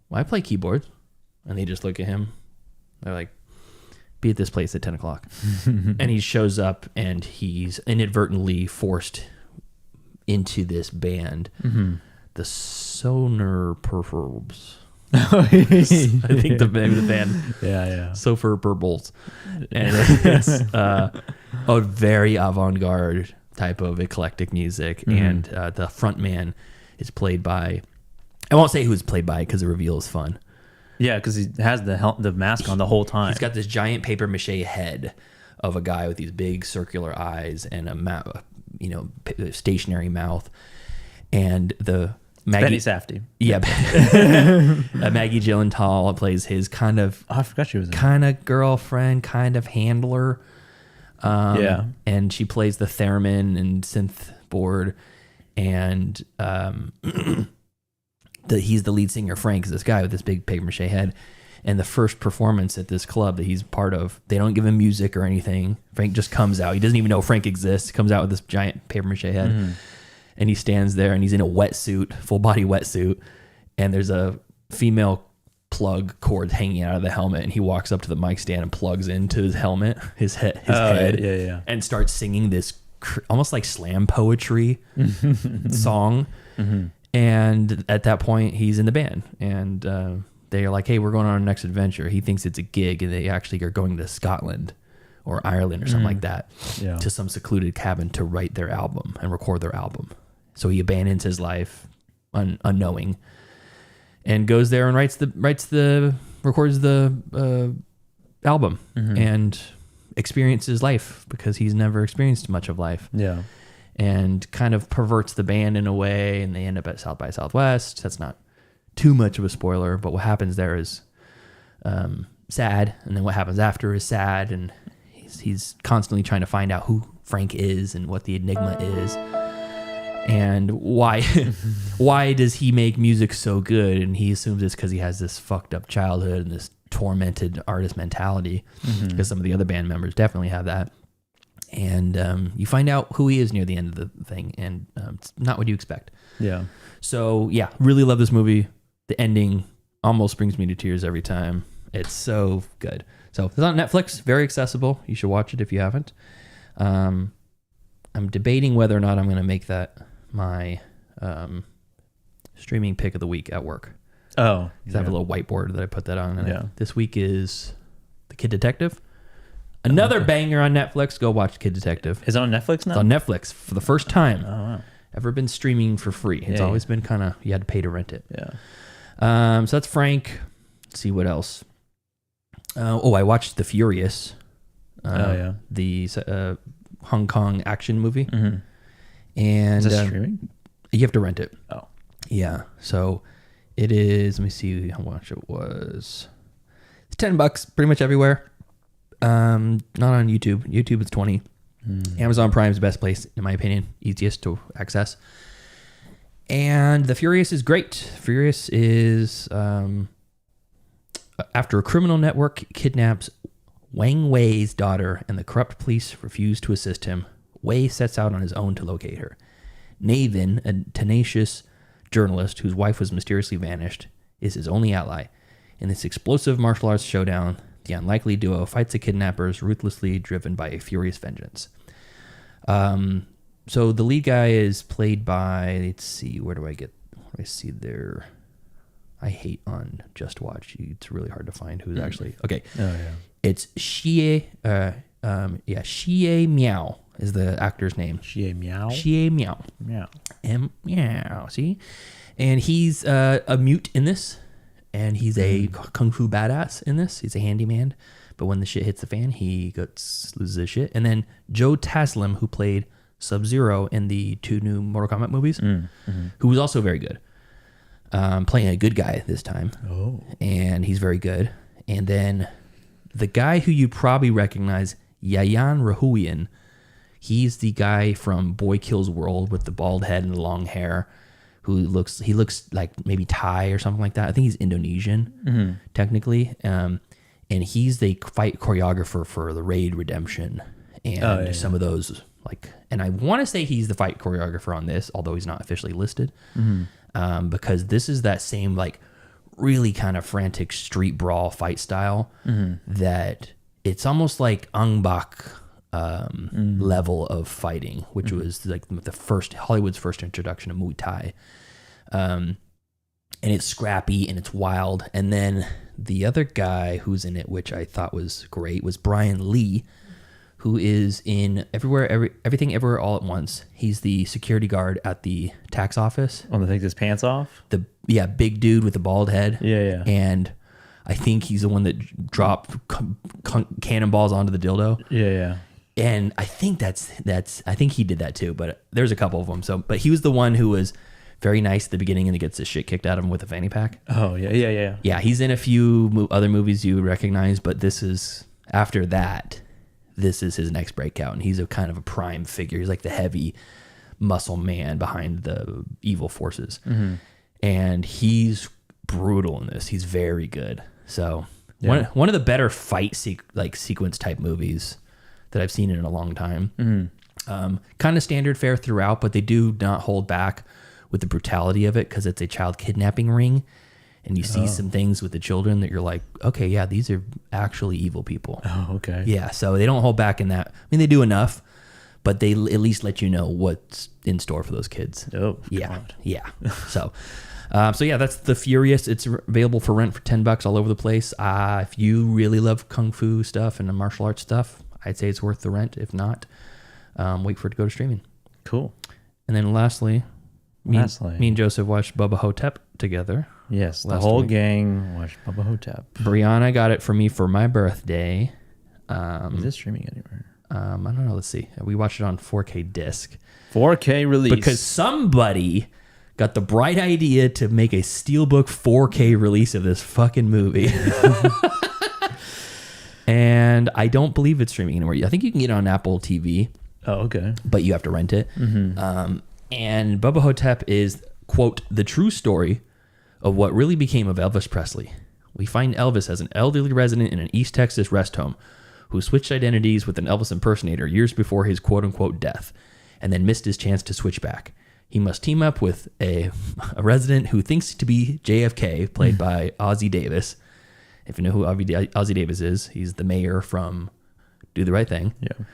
well, I play keyboards. And they just look at him. They're like, be at this place at 10 o'clock. And he shows up, and he's inadvertently forced into this band, the Sonar Perfurbs. I think the band. Yeah. Sofer Purbles. And it's a very avant-garde type of eclectic music. And the front man is played by, I won't say who it's played by because the reveal is fun. Yeah, because he has the mask on the whole time. He's got this giant paper mache head of a guy with these big circular eyes and a stationary mouth. And the Maggie Betty Safdie. Yeah, Maggie Gyllenhaal plays his kind of. Oh, I forgot she was in kind of girlfriend, kind of handler. And she plays the theremin and synth board, and he's the lead singer. Frank is this guy with this big paper mache head. And the first performance at this club that he's part of, they don't give him music or anything. Frank just comes out. He doesn't even know Frank exists. He comes out with this giant paper mache head. And he stands there, and he's in a wetsuit, full body wetsuit. And there's a female plug cord hanging out of the helmet. And he walks up to the mic stand and plugs into his helmet, his head, and starts singing this almost like slam poetry song. And at that point, he's in the band, and they're like, hey, we're going on our next adventure. He thinks it's a gig, and they actually are going to Scotland or Ireland or something like that, to some secluded cabin to write their album and record their album. So he abandons his life unknowing, and goes there and records the album and experiences life, because he's never experienced much of life. and kind of perverts the band in a way, and they end up at South by Southwest. That's not too much of a spoiler, but what happens there is sad, and then what happens after is sad, and he's constantly trying to find out who Frank is and what the enigma is, and why why does he make music so good, and he assumes it's because he has this fucked up childhood and this tormented artist mentality, because some of the other band members definitely have that. And you find out who he is near the end of the thing, and it's not what you expect. Yeah. So yeah, really love this movie. The ending almost brings me to tears every time. It's so good. So it's on Netflix, very accessible. You should watch it if you haven't. I'm debating whether or not I'm going to make that my streaming pick of the week at work. Oh, because I have a little whiteboard that I put that on. And this week is The Kid Detective. Another banger on Netflix. Go watch Kid Detective. Is it on Netflix now? It's on Netflix for the first time. Oh, wow. Ever been streaming for free. It's always been kind of, you had to pay to rent it. Yeah. So that's Frank. Let's see what else. I watched The Furious. The Hong Kong action movie. Mm-hmm. And is that streaming? You have to rent it. Oh. Yeah. So it is, let me see how much it was. It's $10 pretty much everywhere. Not on YouTube. YouTube is $20. Amazon Prime is the best place, in my opinion. Easiest to access. And The Furious is great. Furious is after a criminal network kidnaps Wang Wei's daughter and the corrupt police refuse to assist him, Wei sets out on his own to locate her. Nathan, a tenacious journalist whose wife was mysteriously vanished, is his only ally. In this explosive martial arts showdown, the unlikely duo fights the kidnappers, ruthlessly driven by a furious vengeance. So the lead guy is played by, let's see, where do I see there? I hate on Just Watch. It's really hard to find who's actually, okay. Oh, yeah. It's Xie Miao is the actor's name. Xie Miao? Xie Miao. Miao. Miao, see? And he's a mute in this. And he's a kung fu badass in this. He's a handyman. But when the shit hits the fan, he loses his shit. And then Joe Taslim, who played Sub-Zero in the 2 new Mortal Kombat movies, who was also very good. Playing a good guy this time. Oh. And he's very good. And then the guy who you'd probably recognize, Yayan Rahuian, he's the guy from Boy Kills World with the bald head and the long hair. He looks like maybe Thai or something like that. I think he's Indonesian, technically. And he's the fight choreographer for the Raid Redemption and some of those, and I want to say he's the fight choreographer on this, although he's not officially listed, because this is that same really kind of frantic street brawl fight style that it's almost like Ong Bak level of fighting, which was the first Hollywood's first introduction of Muay Thai. And it's scrappy and it's wild. And then the other guy who's in it, which I thought was great, was Brian Lee, who is in Everything Everywhere All at Once. He's the security guard at the tax office. Oh, that takes his pants off? Big dude with the bald head. Yeah. And I think he's the one that dropped cannonballs onto the dildo. Yeah. And I think I think he did that too, but there's a couple of them. But he was the one who was very nice at the beginning and gets his shit kicked out of him with a fanny pack. Oh, yeah. Yeah, he's in a few other movies you would recognize, but after that, this is his next breakout. And he's a kind of a prime figure. He's like the heavy muscle man behind the evil forces. And he's brutal in this. He's very good. So one of the better fight sequence type movies that I've seen in a long time. Kind of standard fare throughout, but they do not hold back with the brutality of it because it's a child kidnapping ring, and you see some things with the children that you're like, okay, yeah, these are actually evil people. Oh, okay. Yeah, so they don't hold back in that. I mean, they do enough, but they at least let you know what's in store for those kids. Oh, God. Yeah. So yeah, that's The Furious. It's available for rent for $10 all over the place. If you really love kung fu stuff and the martial arts stuff, I'd say it's worth the rent. If not, wait for it to go to streaming. Cool. And then lastly, me and Joseph watched Bubba Hotep together. Yes, the whole gang watched Bubba Hotep. Brianna got it for me for my birthday. Is it streaming anywhere? I don't know. Let's see. We watched it on 4K disc. 4K release. Because somebody got the bright idea to make a Steelbook 4K release of this fucking movie. And I don't believe it's streaming anymore. I think you can get it on Apple TV. Oh, okay. But you have to rent it. Mm-hmm. And Bubba Hotep is, quote, the true story of what really became of Elvis Presley. We find Elvis as an elderly resident in an East Texas rest home who switched identities with an Elvis impersonator years before his quote-unquote death, and then missed his chance to switch back. He must team up with a resident who thinks to be JFK, played by Ozzie Davis. If you know who Ozzie Davis is, he's the mayor from Do the Right Thing. Yeah.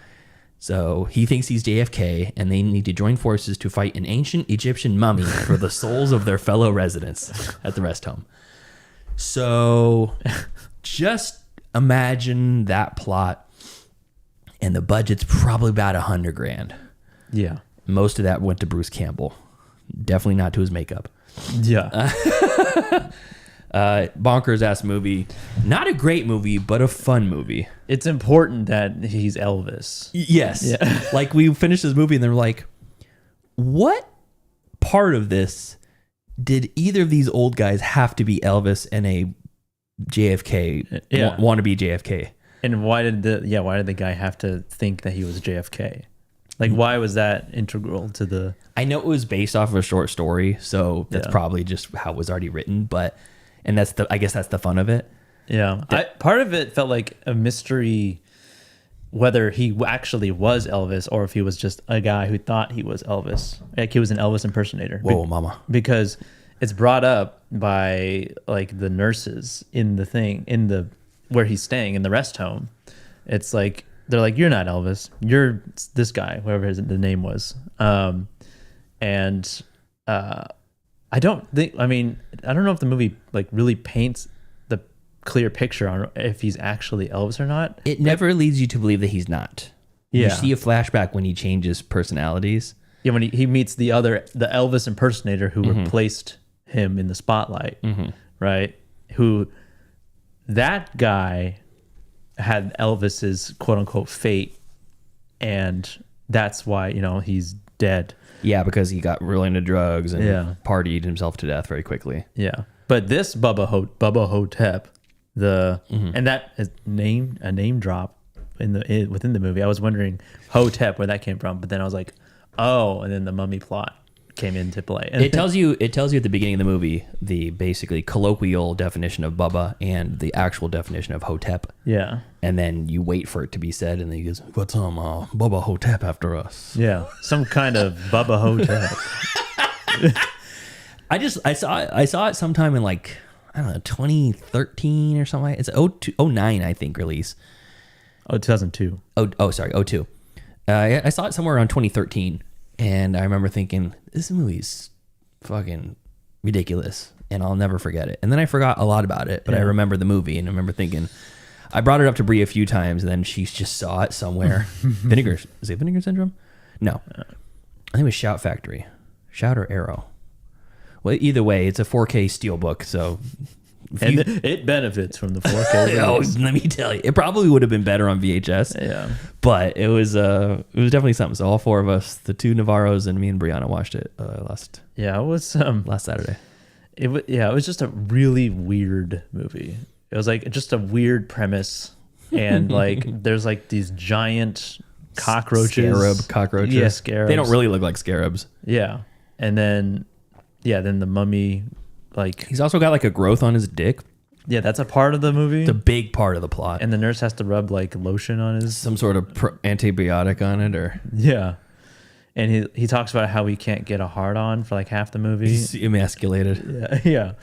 So he thinks he's JFK, and they need to join forces to fight an ancient Egyptian mummy for the souls of their fellow residents at the rest home. So just imagine that plot, and the budget's probably about $100,000. Yeah. Most of that went to Bruce Campbell. Definitely not to his makeup. Yeah. Bonkers ass movie. Not a great movie, but a fun movie. It's important that he's Elvis. Yes. Yeah. Like, we finished this movie and they're like, what part of this did either of these old guys have to be Elvis and a JFK want to be JFK? And why did the guy have to think that he was JFK? Like, why was that integral to the... I know it was based off of a short story, so that's probably just how it was already written, and I guess that's the fun of it. Yeah. Part of it felt like a mystery whether he actually was Elvis or if he was just a guy who thought he was Elvis. Like, he was an Elvis impersonator. Whoa, mama. Because it's brought up by, like, the nurses in where he's staying in the rest home. It's like, they're like, you're not Elvis. You're this guy, whoever the name was. I don't know if the movie, like, really paints the clear picture on if he's actually Elvis or not. It never leads you to believe that he's not. Yeah. You see a flashback when he changes personalities. Yeah, when he meets the Elvis impersonator who replaced him in the spotlight, right? Who, that guy had Elvis's quote unquote fate, and that's why, he's dead. Yeah, because he got really into drugs and partied himself to death very quickly. Yeah, but this Bubba Hotep, and that is a name drop within the movie. I was wondering Hotep, where that came from, but then I was like, oh, and then the mummy plot came into play. It tells you at the beginning of the movie the basically colloquial definition of Bubba and the actual definition of Hotep. Yeah. And then you wait for it to be said, and then he goes, "What's Bubba Hotep after us?" Yeah, some kind of Bubba Hotep. I saw it sometime in, like, I don't know, 2013 or something. It's 09, I think, release. Oh, 2002. Oh, sorry, 02. I saw it somewhere around 2013. And I remember thinking, this movie's fucking ridiculous, and I'll never forget it. And then I forgot a lot about it, but I remember the movie, and I remember thinking, I brought it up to Brie a few times, and then she just saw it somewhere. Is it Vinegar Syndrome? No. I think it was Shout Factory. Shout or Arrow. Well, either way, it's a 4K steelbook, so... And it benefits from the 4K. Oh, let me tell you, it probably would have been better on VHS. Yeah, but it was definitely something. So all four of us, the two Navarros and me and Brianna, watched it last. Yeah, it was last Saturday. It was just a really weird movie. It was like just a weird premise, and like there's like these giant cockroaches. Cockroaches. Yeah, scarabs. They don't really look like scarabs. Yeah, and then the mummy. Like, he's also got like a growth on his dick. Yeah, that's a part of the movie. It's a big part of the plot. And the nurse has to rub like lotion on his... Some sort of antibiotic on it, or... Yeah. And he talks about how he can't get a hard on for like half the movie. He's emasculated. Yeah.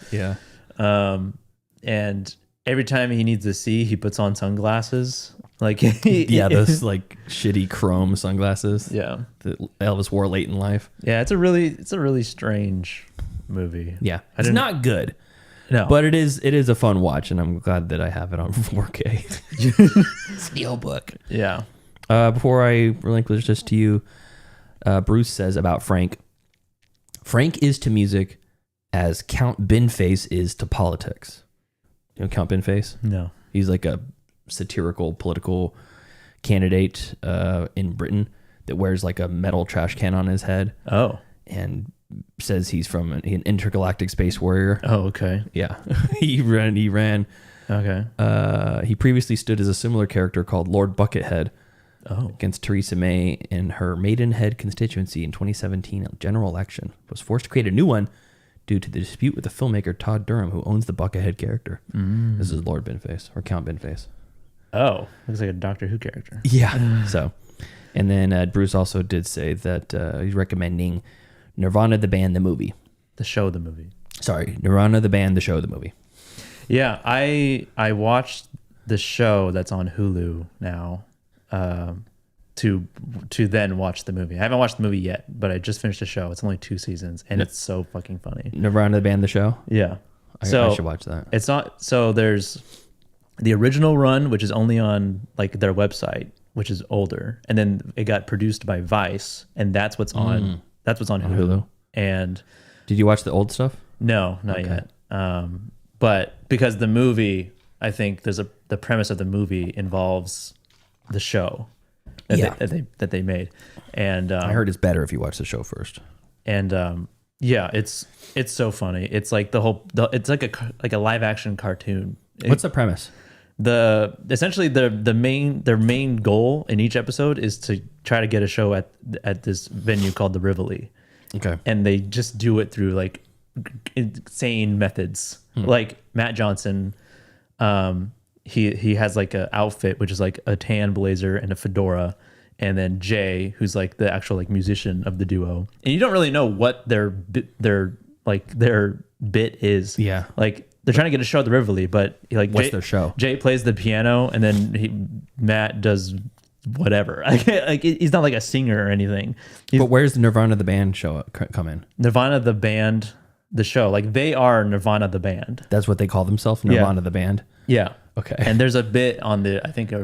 And every time he needs to see, he puts on sunglasses. Like those like shitty chrome sunglasses. Yeah. That Elvis wore late in life. Yeah, it's a really strange movie. Yeah, it's not good. No, but it is a fun watch, and I'm glad that I have it on 4K steelbook. Yeah. Before I relinquish this to you, Bruce says about Frank is to music as Count Binface is to politics. You know Count Binface? No. He's like a satirical political candidate in Britain that wears like a metal trash can on his head. Oh. And says he's from an intergalactic space warrior. Oh, okay. Yeah. He ran. Okay. He previously stood as a similar character called Lord Buckethead against Theresa May in her Maidenhead constituency in 2017 general election. Was forced to create a new one due to the dispute with the filmmaker Todd Durham, who owns the Buckethead character. This is Lord Binface or Count Binface. Oh, looks like a Doctor Who character. Yeah. So, and then Bruce also did say that he's recommending Nirvana the band, the movie. The show, the movie. Sorry, Nirvana the band, the show, the movie. Yeah, I watched the show that's on Hulu now to then watch the movie. I haven't watched the movie yet, but I just finished the show. It's only 2 seasons, and it's so fucking funny. Nirvana the band, the show? Yeah. I should watch that. It's not, so there's the original run, which is only on like their website, which is older, and then it got produced by Vice, and that's what's on Hulu. And did you watch the old stuff? No, not yet. But because the movie, I think the premise of the movie involves the show that they made, and I heard it's better if you watch the show first. And yeah, it's so funny. It's like it's like a live action cartoon. What's the premise? Essentially their main goal in each episode is to try to get a show at this venue called the Rivoli. Okay. And they just do it through like insane methods. Like Matt Johnson, he has like a outfit which is like a tan blazer and a fedora, and then Jay, who's like the actual like musician of the duo, and you don't really know what their bit is. Yeah. Like they're trying to get a show at the Rivoli, but like what's their show? Jay plays the piano, and then Matt does whatever. Like he's not like a singer or anything. But where's the Nirvana the band show come in? Nirvana the band, the show, like they are Nirvana the band. That's what they call themselves, Nirvana the band. Yeah. Okay. And there's a bit on the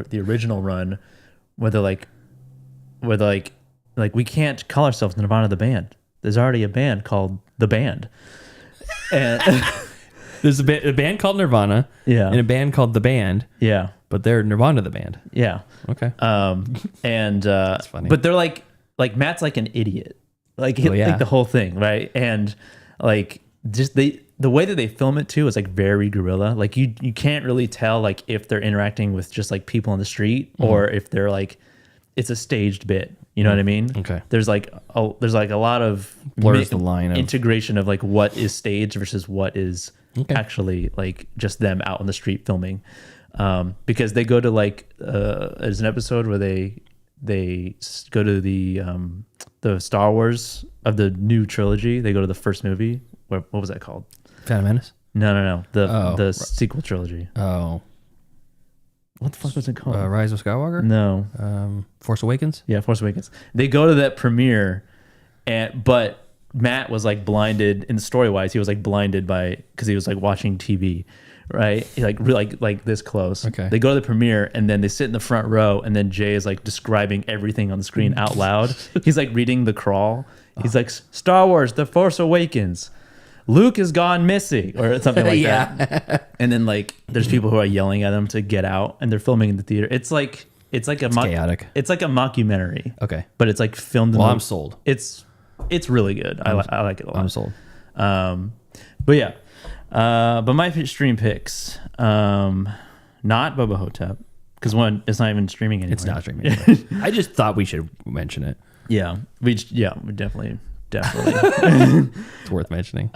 the original run where they're like we can't call ourselves Nirvana the band. There's already a band called the Band. And there's a band called Nirvana, and a band called the Band, but they're Nirvana the band. Yeah. Okay. And that's funny. But they're like Matt's like an idiot, like the whole thing, right? And like just the way that they film it too is like very guerrilla. Like you can't really tell like if they're interacting with just like people on the street or if they're like it's a staged bit. You know what I mean? Okay. There's like a lot of blurs the line of integration of like what is staged versus what is actually like just them out on the street filming. Because they go to like there's an episode where they go to the Star Wars of the new trilogy. They go to the first movie. What was that called? Phantom Menace? No. The sequel trilogy. Oh. What the fuck was it called? Rise of Skywalker? No. Force Awakens? Yeah, Force Awakens. They go to that premiere, but Matt was like blinded in the story wise. He was like blinded because he was like watching TV, right? He, like this close. Okay. They go to the premiere and then they sit in the front row, and then Jay is like describing everything on the screen out loud. He's like reading the crawl. He's like, Star Wars: The Force Awakens. Luke has gone missing, or something like that. And then like there's people who are yelling at him to get out, and they're filming in the theater. It's chaotic. It's like a mockumentary. Okay. But it's like filmed. I'm sold. It's really good. I like it a lot. I'm sold. But yeah. But my stream picks, not Bubba Hotep, because one, it's not even streaming anymore. It's not streaming anymore. I just thought we should mention it. Yeah. We definitely. It's worth mentioning.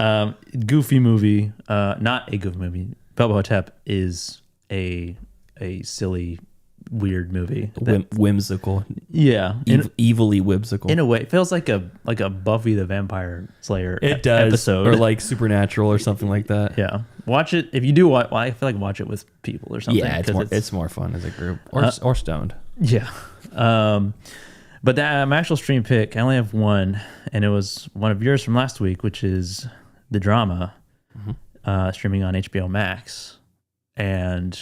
Goofy movie, not a goofy movie. Bubba Hotep is a silly, weird movie. Whimsical. Yeah. Evilly whimsical. In a way, it feels like a Buffy the Vampire Slayer episode. Or like Supernatural or something like that. Yeah. Watch it. If you do watch, I feel like watch it with people or something. Yeah, it's more fun as a group. Or stoned. Yeah. But my actual stream pick, I only have one, and it was one of yours from last week, which is The Drama, streaming on HBO Max. And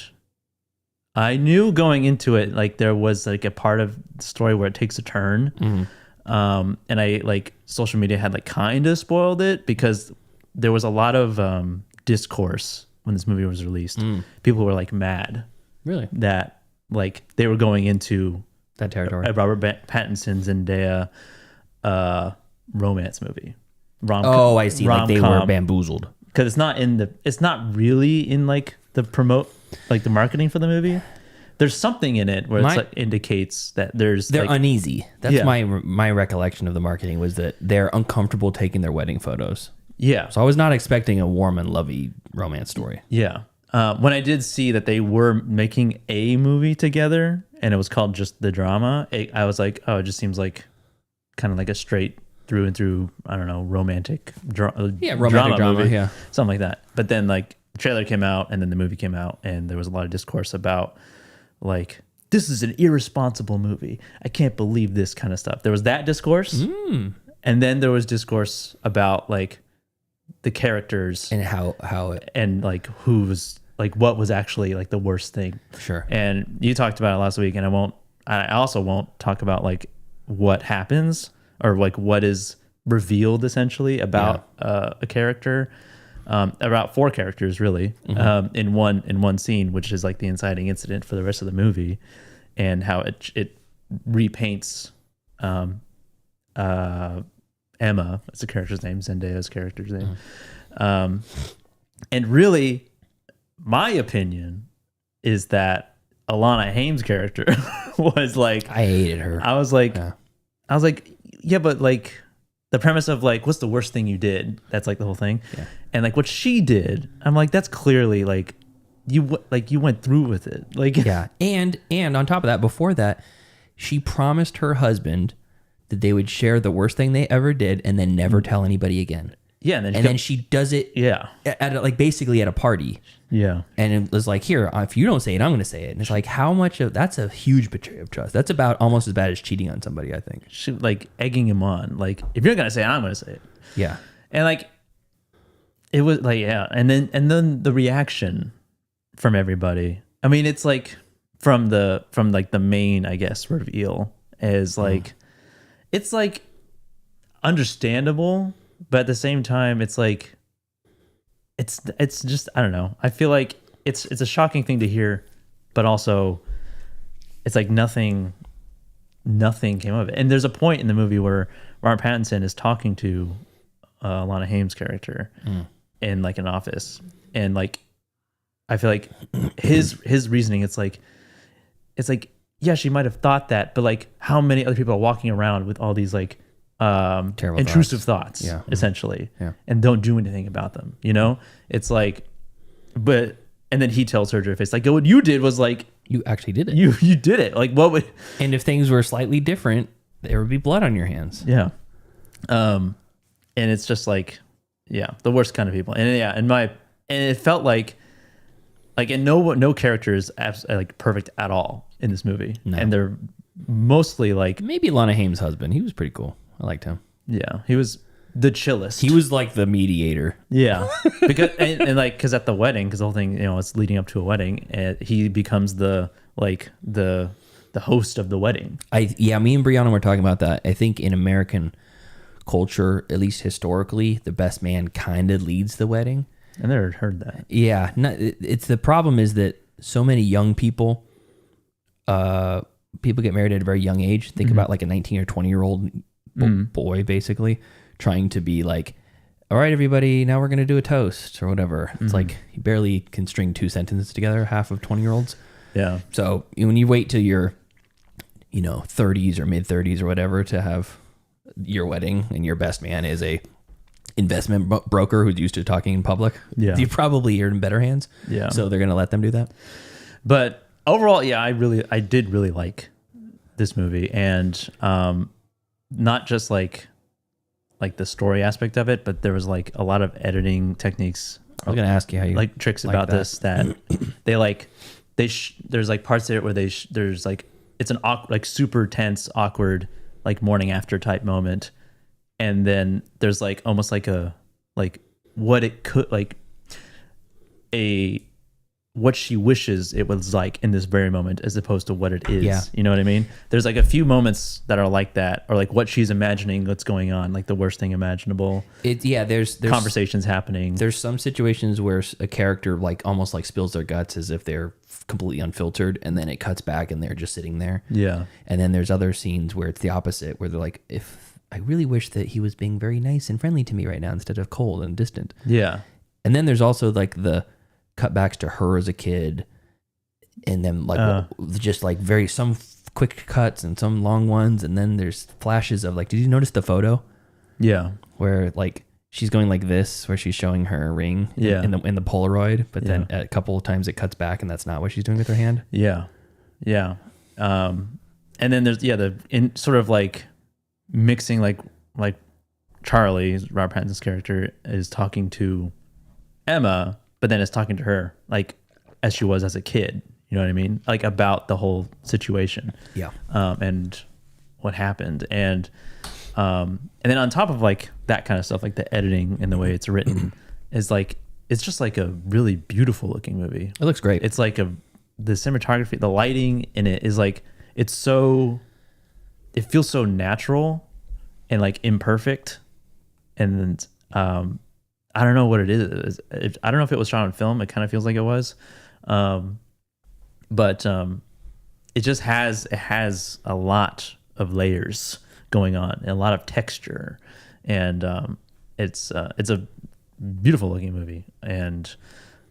I knew going into it, like there was like a part of the story where it takes a turn. And I like social media had like kind of spoiled it because there was a lot of discourse when this movie was released. People were like mad. Really? That like they were going into that territory. A Robert Pattinson's Zendaya romance movie. I see. Like they were bamboozled because it's not really in like the marketing for the movie. There's something in it where it indicates that they're uneasy. That's my recollection of the marketing was that they're uncomfortable taking their wedding photos. Yeah. So I was not expecting a warm and lovey romance story. Yeah. When I did see that they were making a movie together and it was called just The Drama, I was like, oh, it just seems like kind of like a straight through and through, I don't know, romantic drama movie, yeah, something like that. But then like the trailer came out and then the movie came out and there was a lot of discourse about like, this is an irresponsible movie. I can't believe this kind of stuff. There was that discourse. And then there was discourse about like the characters and how and like who's like what was actually like the worst thing. Sure. And you talked about it last week and I also won't talk about like what happens or like what is revealed essentially about a character. About 4 characters really, in one scene, which is like the inciting incident for the rest of the movie, and how it repaints Emma, that's the character's name, Zendaya's character's name, and really, my opinion is that Alana Haim's character was like, I hated her. I was like, yeah, but like. The premise of like, what's the worst thing you did? That's like the whole thing. Yeah. And like what she did, I'm like, that's clearly like you went through with it. Like, yeah. And on top of that, before that, she promised her husband that they would share the worst thing they ever did and then never tell anybody again. Yeah. And then she does it. Yeah. At like basically at a party. Yeah. And it was like, here, if you don't say it, I'm going to say it. And it's like, how much of that's a huge betrayal of trust. That's about almost as bad as cheating on somebody, I think. She like egging him on. Like, if you're going to say it, I'm going to say it. Yeah. And like, it was like, yeah. And then the reaction from everybody. I mean, it's like from like the main, I guess, reveal is like, it's like understandable, but at the same time, it's like, it's just, I don't know. I feel like it's a shocking thing to hear, but also it's like nothing came of it. And there's a point in the movie where Robert Pattinson is talking to Alana Haim's character in like an office, and like I feel like his reasoning, it's like yeah, she might have thought that, but like how many other people are walking around with all these like terrible intrusive thoughts yeah. essentially, yeah. and don't do anything about them, you know? It's like, but and then he tells her to her face, like, what you did was like, you actually did it. You did it. Like, what would? And if things were slightly different, there would be blood on your hands. Yeah. And it's just like, yeah, the worst kind of people. And yeah, and it felt like and no character is like perfect at all in this movie, no. And they're mostly like maybe Lana Haim's husband. He was pretty cool. I liked him. Yeah, he was the chillest. He was like the mediator. Yeah, because and like because at the wedding, because the whole thing, you know, it's leading up to a wedding, and he becomes the host of the wedding. Me and Brianna were talking about that. I think in American culture, at least historically, the best man kind of leads the wedding. I never heard that. Yeah, it's the problem is that so many young people, people get married at a very young age. Think about like a 19 or 20-year-old boy, basically, trying to be like, all right, everybody, now we're going to do a toast or whatever. It's like you barely can string 2 sentences together, half of 20-year-olds. Yeah. So when you wait till your, 30s or mid-30s or whatever to have your wedding and your best man is a investment broker who's used to talking in public, you probably are in better hands. Yeah. So they're going to let them do that. But overall, yeah, I did really like this movie, and not just like the story aspect of it, but there was like a lot of editing techniques. I was going to ask you how you like tricks about this that there's like parts there where there's like it's an like super tense, awkward like morning after type moment, and then there's like almost like a what it could like a what she wishes it was like in this very moment as opposed to what it is. Yeah. You know what I mean? There's like a few moments that are like that, or like what she's imagining what's going on, like the worst thing imaginable. There's conversations happening. There's some situations where a character like almost like spills their guts as if they're completely unfiltered, and then it cuts back and they're just sitting there. Yeah. And then there's other scenes where it's the opposite, where they're like, if I really wish that he was being very nice and friendly to me right now instead of cold and distant. Yeah. And then there's also like the cutbacks to her as a kid, and then like just like some quick cuts and some long ones, and then there's flashes of like, did you notice the photo? Yeah, where like she's going like this, where she's showing her ring in the Polaroid, but then a couple of times it cuts back and that's not what she's doing with her hand. Yeah. And then there's the in sort of like mixing like Charlie, Robert Pattinson's character, is talking to Emma, but then is talking to her like as she was as a kid. You know what I mean? Like about the whole situation. Yeah. And what happened. And then on top of like that kind of stuff, like the editing and the way it's written is like, it's just like a really beautiful looking movie. It looks great. It's like the cinematography, the lighting in it is like, it feels so natural and like imperfect. And I don't know what it is. I don't know if it was shot on film. It kind of feels like it was. But it just has a lot of layers going on and a lot of texture, and it's a beautiful looking movie, and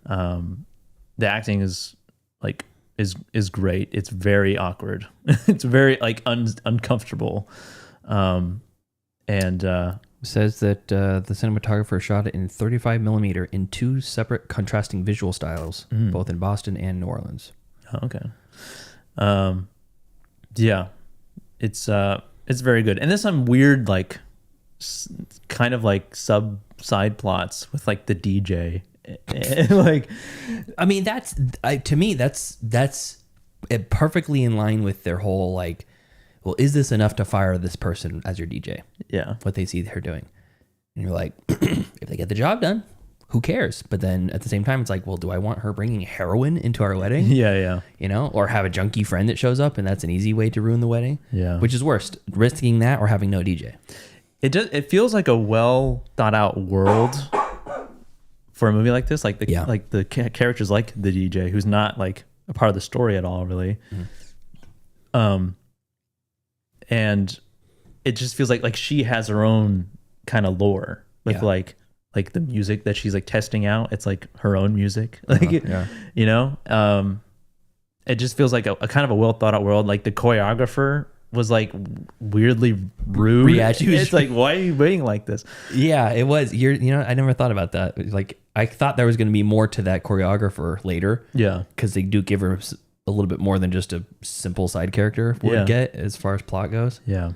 the acting is great. It's very awkward. It's very like uncomfortable, and says that the cinematographer shot it in 35 millimeter in two separate contrasting visual styles, both in Boston and New Orleans. Oh, okay. Yeah, it's very good. And there's some weird like kind of like side plots with like the DJ. Like, I mean, to me that's perfectly in line with their whole like, well, is this enough to fire this person as your DJ? Yeah. What they see her doing. And you're like, if they get the job done, who cares? But then at the same time, it's like, well, do I want her bringing heroin into our wedding? Yeah. You know, or have a junkie friend that shows up and that's an easy way to ruin the wedding? Yeah. Which is worst, risking that or having no DJ? It feels like a well thought out world for a movie like this. Like the characters like the DJ, who's not like a part of the story at all, really. And it just feels like she has her own kind of lore with like the music that she's like testing out. It's like her own music, you know. It just feels like a kind of a well thought out world. Like the choreographer was like weirdly rude. Yeah, it's like, why are you being like this? Yeah, it was. You know, I never thought about that. Like, I thought there was going to be more to that choreographer later. Yeah, because they do give her a little bit more than just a simple side character would get as far as plot goes. Yeah,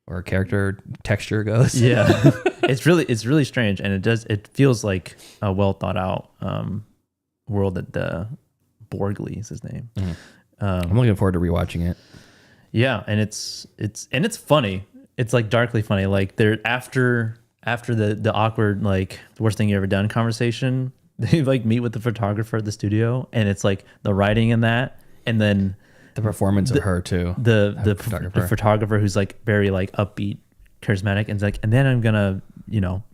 or character texture goes. Yeah, it's really strange, and it feels like a well thought out world. That the Borgley is his name. I'm looking forward to rewatching it. Yeah, and it's funny. It's like darkly funny. Like they're after the awkward like the worst thing you ever done conversation. They like meet with the photographer at the studio, and it's like the writing in that, and then the performance of her too. The photographer who's like very like upbeat, charismatic, and it's like, and then I'm gonna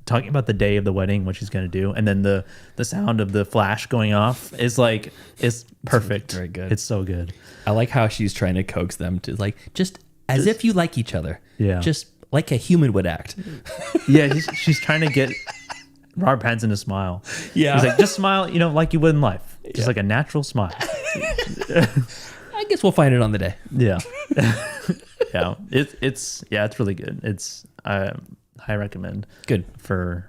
talking about the day of the wedding, what she's gonna do, and then the sound of the flash going off is like it's perfect. It's very good. It's so good. I like how she's trying to coax them to like just as if you like each other. Yeah, just like a human would act. Yeah, she's trying to get Robert Pattinson to smile. Yeah, he's like, just smile, like you would in life, just like a natural smile. I guess we'll find it on the day. Yeah. Yeah, it's really good. I recommend. Good for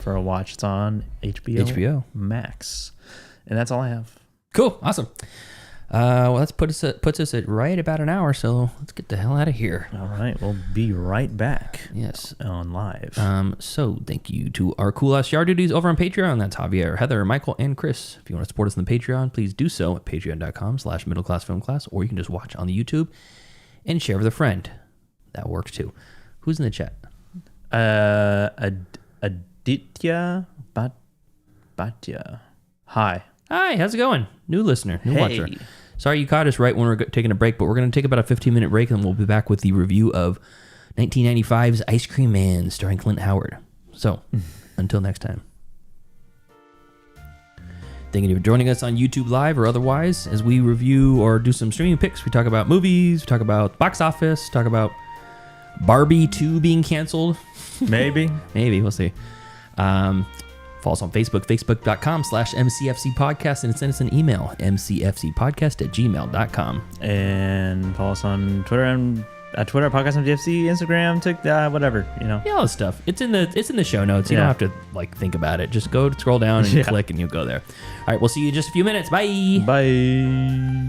a watch. It's on HBO Max, and that's all I have. Cool, awesome. Well, that puts us at right about an hour, so let's get the hell out of here. All right, we'll be right back. Yes, on live. So thank you to our cool ass yard duties over on Patreon. That's Javier, Heather, Michael, and Chris. If you want to support us on the Patreon, please do so at patreon.com/middleclassfilmclass, or you can just watch on the YouTube and share with a friend. That works too. Who's in the chat? Aditya Bhatia. Hi. Hi, how's it going? New listener, new watcher. Sorry you caught us right when we we're taking a break, but we're going to take about a 15-minute break, and we'll be back with the review of 1995's Ice Cream Man, starring Clint Howard. So, until next time. Thank you for joining us on YouTube Live or otherwise as we review or do some streaming picks. We talk about movies, we talk about box office, talk about Barbie 2 being canceled. Maybe. Maybe, we'll see. Follow us on Facebook, facebook.com/MCFC podcast, and send us an email, mcfcpodcast@gmail.com. And follow us on Twitter and at Twitter, Podcast MCFC, Instagram, TikTok, whatever, Yeah, all this stuff. It's in the show notes. You don't have to think about it. Just go scroll down and click, and you'll go there. All right, we'll see you in just a few minutes. Bye. Bye.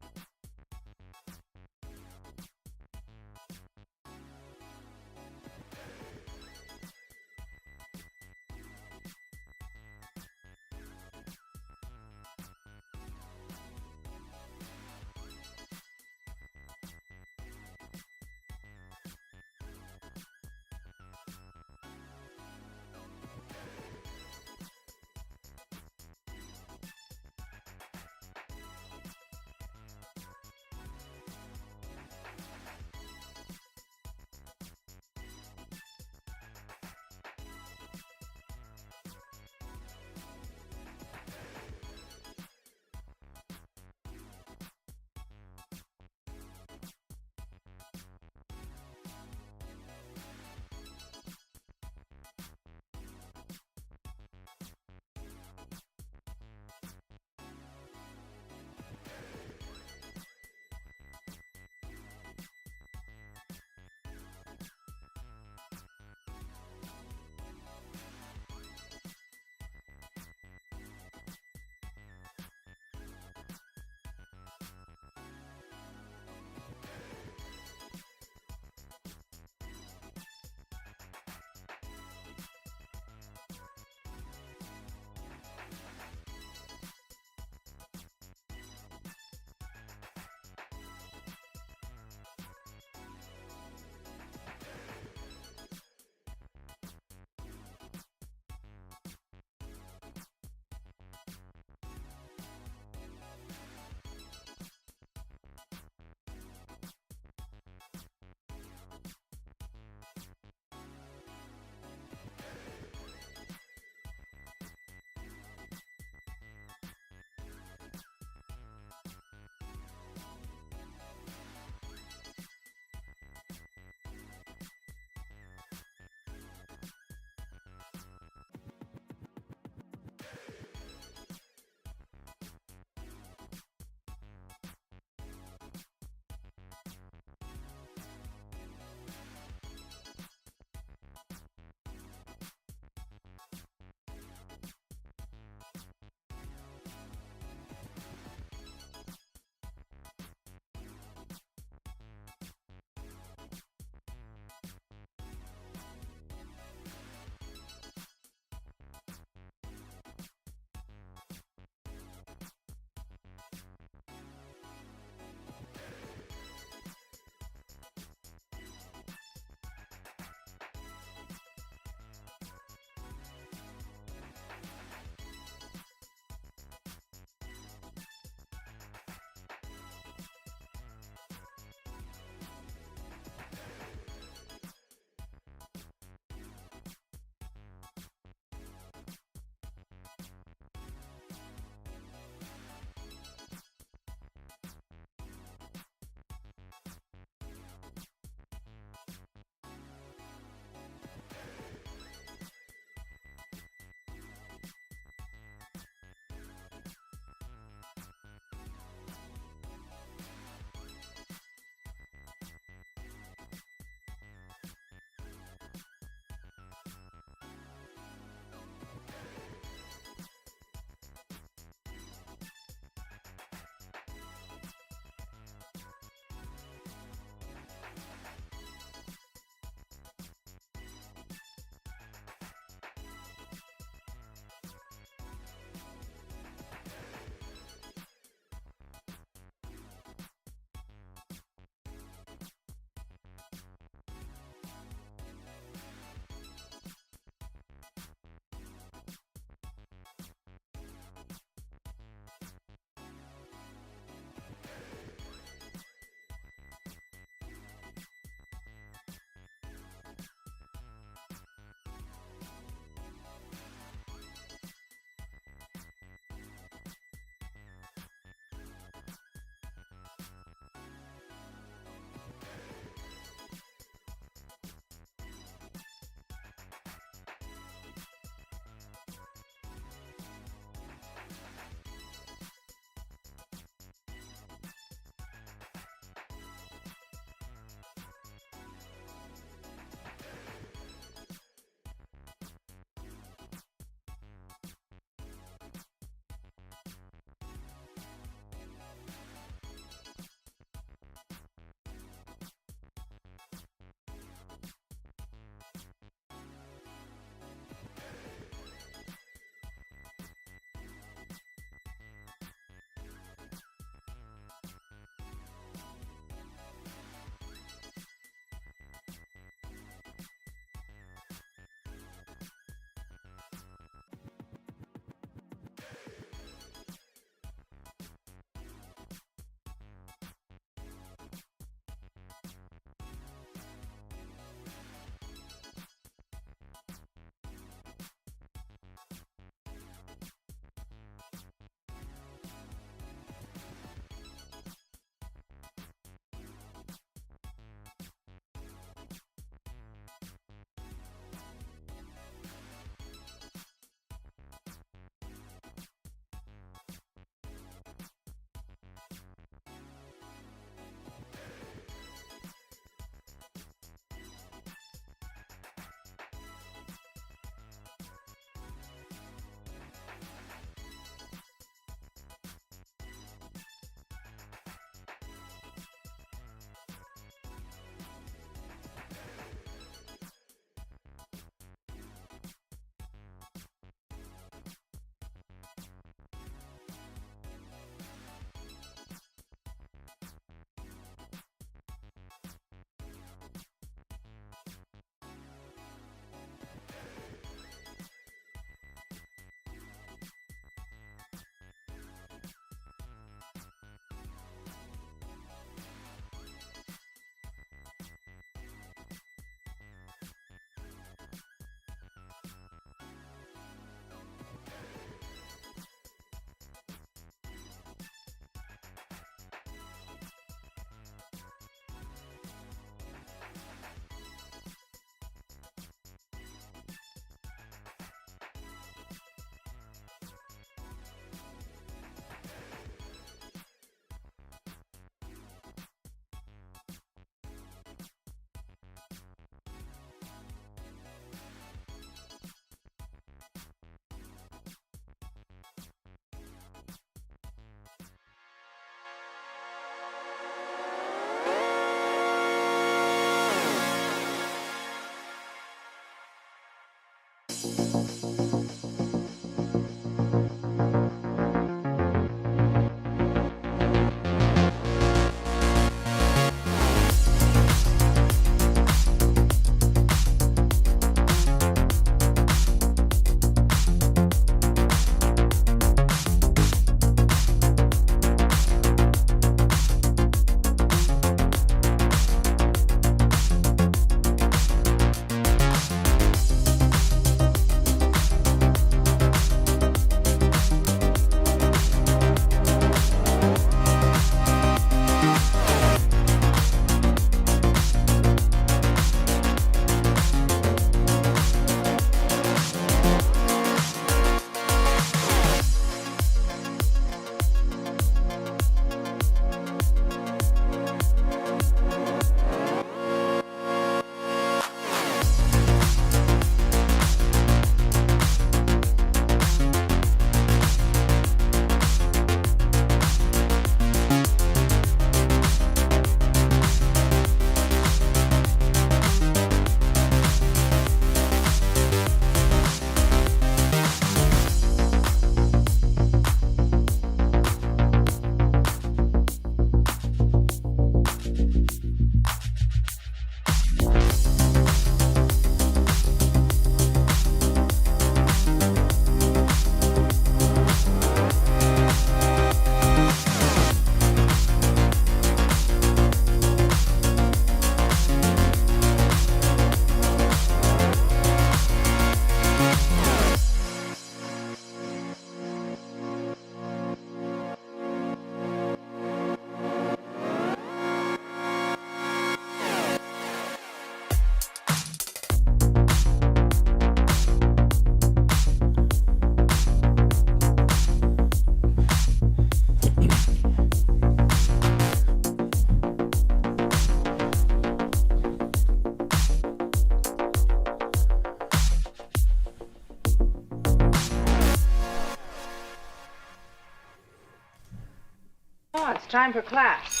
Time for class.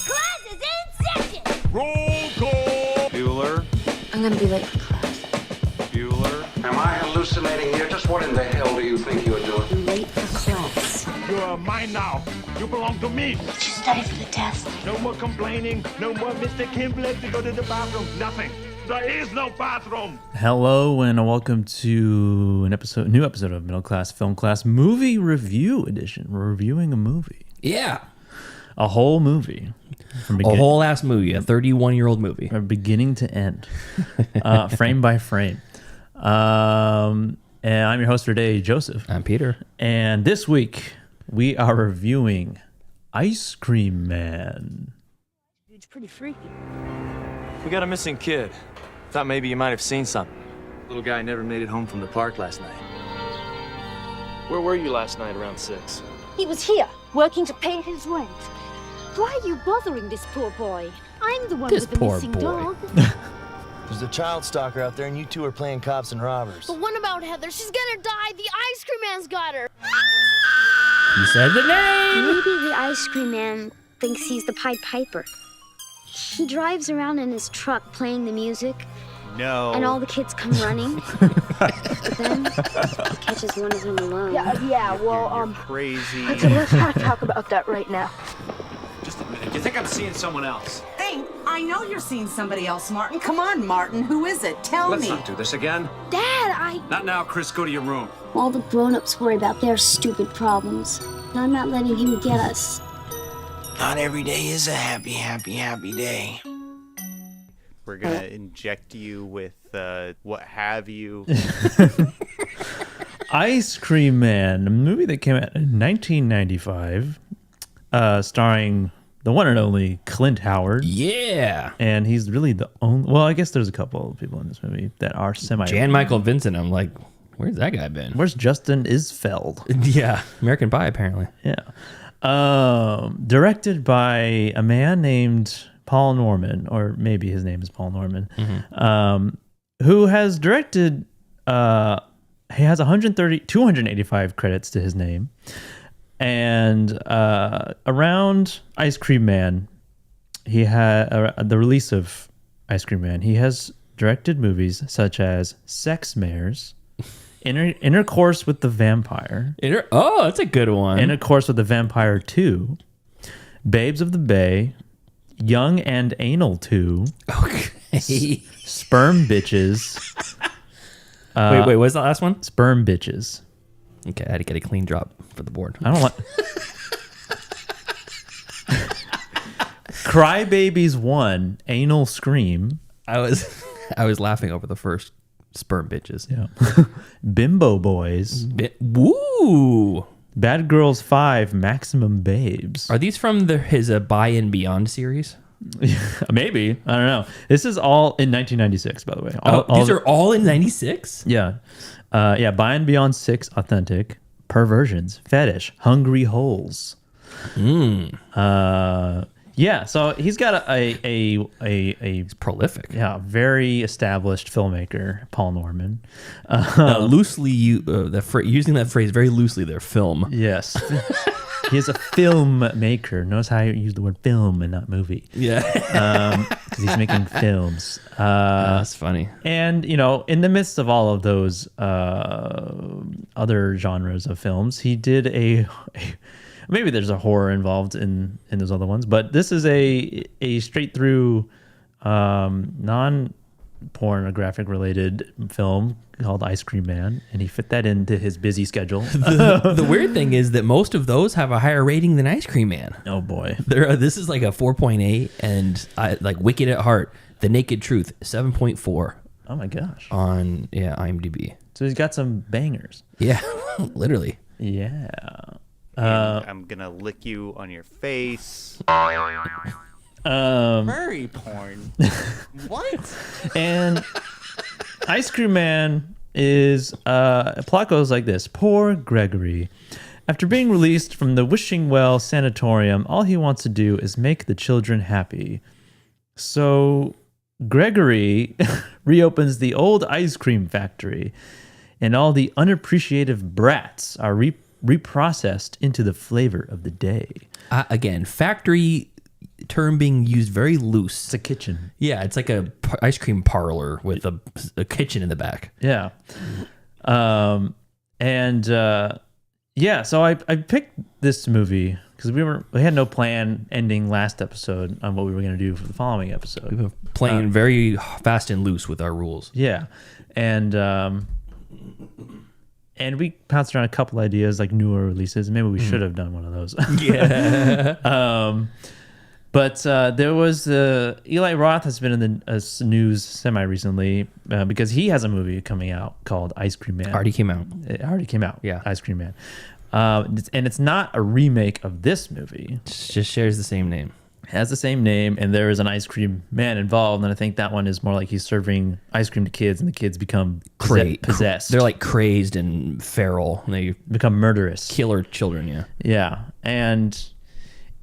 Class is in session! Roll call. Bueller. I'm gonna be late for class. Bueller. Am I hallucinating here? Just what in the hell do you think you're doing? I'm late for class. You're mine now. You belong to me. Did you study for the test? No more complaining. No more Mr. Kim left to go to the bathroom. Nothing. There is no bathroom. Hello and welcome to new episode of Middle Class Film Class Movie Review Edition. We're reviewing a movie. Yeah. A whole movie. A whole ass movie, a 31-year-old movie. From beginning to end. Frame by frame. And I'm your host for today, Joseph. I'm Peter. And this week, we are reviewing Ice Cream Man. It's pretty freaky. We got a missing kid. Thought maybe you might have seen something. Little guy never made it home from the park last night. Where were you last night around 6? He was here, working to pay his rent. Why are you bothering this poor boy? I'm the one with the missing dog. There's a child stalker out there, and you two are playing cops and robbers. But what about Heather? She's gonna die. The ice cream man's got her. You said the name. Maybe the ice cream man thinks he's the Pied Piper. He drives around in his truck playing the music. No. And all the kids come running. But then he catches one of them alone. You're crazy. Okay, let's not talk about that right now. Just a minute. You think I'm seeing someone else? Hey, I know you're seeing somebody else, Martin. Come on, Martin. Who is it? Tell me. Let's not do this again. Dad, Not now, Chris. Go to your room. All the grown-ups worry about their stupid problems. And I'm not letting him get us. Not every day is a happy day. We're gonna inject you with what have you. Ice Cream Man, a movie that came out in 1995, starring the one and only Clint Howard. Yeah. And he's really the only... Well, I guess there's a couple of people in this movie that are semi... Jan Michael Vincent. I'm like, where's that guy been? Where's Justin Isfeld? Yeah. American Pie, apparently. Yeah. Directed by a man named Paul Norman, or maybe his name is Paul Norman, who has directed... he has 285 credits to his name. And around Ice Cream Man, he had the release of Ice Cream Man, he has directed movies such as Sex Mares, Intercourse with the Vampire. That's a good one. Intercourse with the Vampire 2, Babes of the Bay, Young and Anal 2, okay. Sperm Bitches. Wait, what's the last one? Sperm Bitches. Okay, I had to get a clean drop for the board. I don't want... Cry Babies 1, Anal Scream. I was laughing over the first Sperm Bitches. Yeah. Bimbo Boys. Woo! Bad Girls 5, Maximum Babes. Are these from his By and Beyond series? Maybe. I don't know. This is all in 1996, by the way. These are all in 96? Yeah. By and Beyond 6, Authentic, Perversions, Fetish, Hungry Holes. Yeah, so he's got he's prolific. Yeah, very established filmmaker, Paul Norman. Loosely, using that phrase very loosely there, film. Yes. He is a filmmaker. Notice how I use the word film and not movie. Yeah. Because he's making films. That's funny. And, in the midst of all of those other genres of films, he did maybe there's a horror involved in those other ones, but this is a straight through non-pornographic related film called Ice Cream Man, and he fit that into his busy schedule. The weird thing is that most of those have a higher rating than Ice Cream Man. Oh boy. This is like a 4.8, and like Wicked at Heart, The Naked Truth, 7.4. Oh my gosh. On IMDb. So he's got some bangers. Yeah, literally. Yeah. I'm gonna lick you on your face. Furry porn. What? And Ice Cream Man is plot goes like this. Poor Gregory. After being released from the Wishing Well Sanatorium, all he wants to do is make the children happy. So Gregory reopens the old ice cream factory, and all the unappreciative brats are reprocessed into the flavor of the day. Again, factory term being used very loose. It's a kitchen. Yeah, it's like a ice cream parlor with a kitchen in the back. Yeah. So I picked this movie because we had no plan ending last episode on what we were going to do for the following episode. We were playing very fast and loose with our rules. Yeah. And we pounced around a couple ideas like newer releases. Maybe we should have done one of those. Yeah. But there was Eli Roth has been in the news semi-recently because he has a movie coming out called Ice Cream Man. Already came out. It already came out. Yeah. Ice Cream Man. And it's not a remake of this movie. It just shares the same name. It has the same name, and there is an ice cream man involved. And I think that one is more like he's serving ice cream to kids, and the kids become possessed. They're like crazed and feral. They become murderous. Killer children, yeah. Yeah. And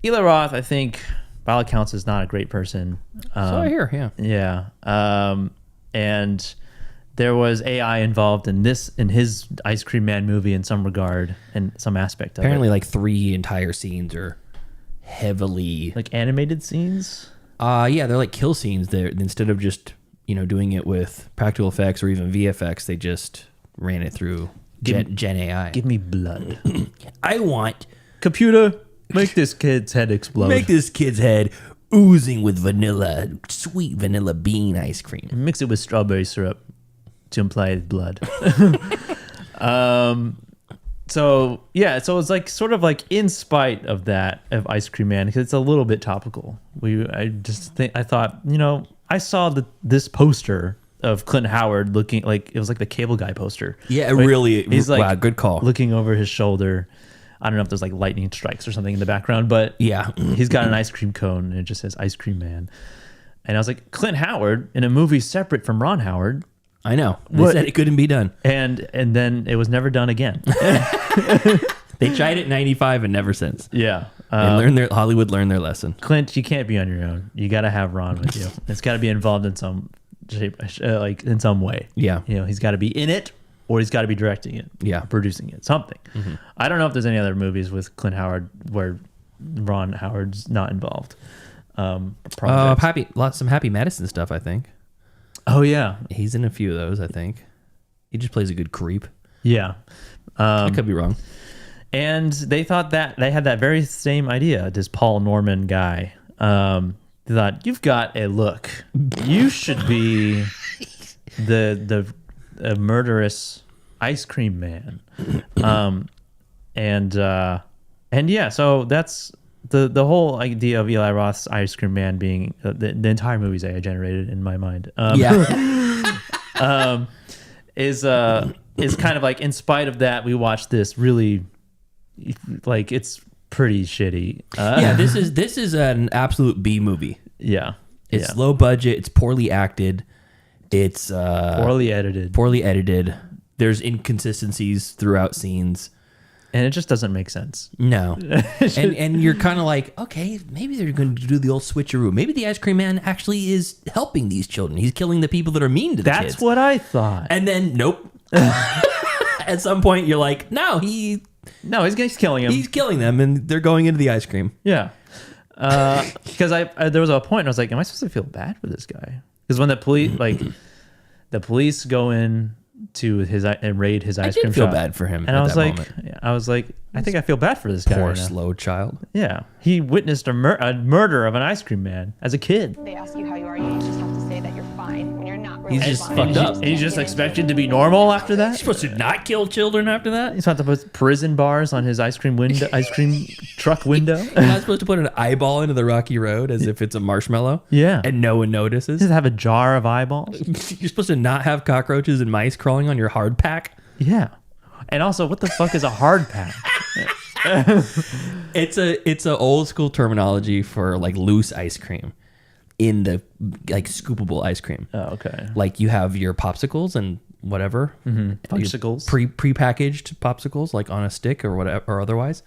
Eli Roth, I think, by all accounts, is not a great person. So I hear, yeah. Yeah. And there was AI involved in his Ice Cream Man movie in some regard, in some aspect of it. Apparently, like 3 entire scenes are heavily like animated scenes. Yeah, they're like kill scenes. There, instead of just doing it with practical effects or even VFX, they just ran it through Gen AI. Give me blood. I want computer. Make this kid's head explode. Make this kid's head oozing with sweet vanilla bean ice cream. Mix it with strawberry syrup to imply blood. So it's like sort of like in spite of that of Ice Cream Man, because it's a little bit topical. I thought I saw this poster of Clint Howard looking like it was like the Cable Guy poster. Yeah, really. He's like, wow, good call. Looking over his shoulder. I don't know if there's like lightning strikes or something in the background, but yeah, he's got an ice cream cone and it just says Ice Cream Man. And I was like, Clint Howard in a movie separate from Ron Howard. I know. They said it couldn't be done. And then it was never done again. They tried it in 95 and never since. Yeah. Hollywood learned their lesson. Clint, you can't be on your own. You got to have Ron with you. It's got to be involved in some shape, like in some way. Yeah. He's got to be in it, or he's got to be directing it. Yeah. Producing it. Something. Mm-hmm. I don't know if there's any other movies with Clint Howard where Ron Howard's not involved. Some Happy Madison stuff, I think. Oh, yeah. He's in a few of those, I think. He just plays a good creep. Yeah. I could be wrong. And they thought that they had that very same idea, this Paul Norman guy. They thought, you've got a look. You should be the murderous ice cream man. And yeah, so that's the whole idea of Eli Roth's Ice Cream Man being the entire movie's AI generated in my mind. Is kind of like, in spite of that, we watched this really, like, it's pretty shitty. This is an absolute B movie. Yeah. It's low budget, it's poorly acted, it's poorly edited. There's inconsistencies throughout scenes. And it just doesn't make sense. No. and you're kind of like, okay, maybe they're going to do the old switcheroo. Maybe the Ice Cream Man actually is helping these children. He's killing the people that are mean to the kids. That's what I thought. And then, nope. At some point, you're like, he's killing him. He's killing them, and they're going into the ice cream. Yeah. Because there was a point and I was like, am I supposed to feel bad for this guy? Because when the police go in to his and raid his ice cream shop. I feel bad for him. And I was like, I think I feel bad for this guy. Poor right now. slow child. Yeah, he witnessed a murder of an ice cream man as a kid. They ask you how you are, you just have to say that you're fine when you're not really. He's just fucked up. And he's just expected to be normal after that. He's supposed to not kill children after that. He's supposed to put prison bars on his ice cream truck window. He's not supposed to put an eyeball into the rocky road as if it's a marshmallow. Yeah, and no one notices. He doesn't have a jar of eyeballs. You're supposed to not have cockroaches and mice crawling on your hard pack. Yeah, and also, what the fuck is a hard pack? It's a old school terminology for like loose ice cream in the like scoopable ice cream. Oh, okay. Like you have your popsicles and whatever. Popsicles. Pre-packaged popsicles like on a stick or whatever or otherwise.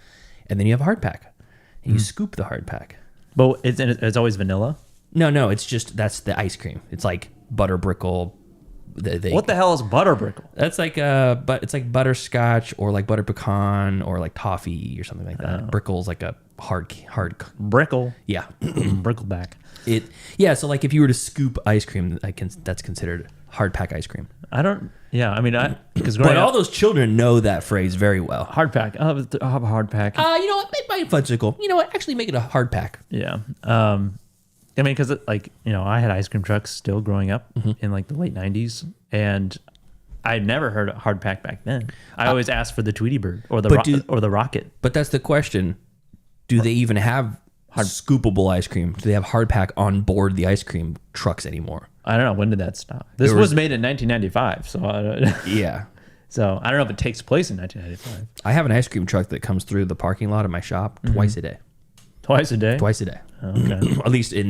And then you have a hard pack. And you scoop the hard pack. But it's always vanilla? No, it's just that's the ice cream. It's like butter brickle, What the hell is butterbrickle? That's like but it's like butterscotch or like butter pecan or like toffee or something like that. Brickle's like a hard brickle. Yeah, brickleback. So like if you were to scoop ice cream, that's considered hard pack ice cream. But all those children know that phrase very well. Hard pack. I'll have a hard pack. You know what? Make my fudgesicle. You know what? Actually, make it a hard pack. Yeah. Because I had ice cream trucks still growing up in like the late 90s, and I'd never heard of hard pack back then. I always asked for the Tweety Bird or the Rocket. But that's the question. Do they even have scoopable ice cream? Do they have hard pack on board the ice cream trucks anymore? I don't know. When did that stop? This was made in 1995, so I don't, yeah. So I don't know if it takes place in 1995. I have an ice cream truck that comes through the parking lot of my shop twice a day. Twice a day? Twice a day. Okay. At least in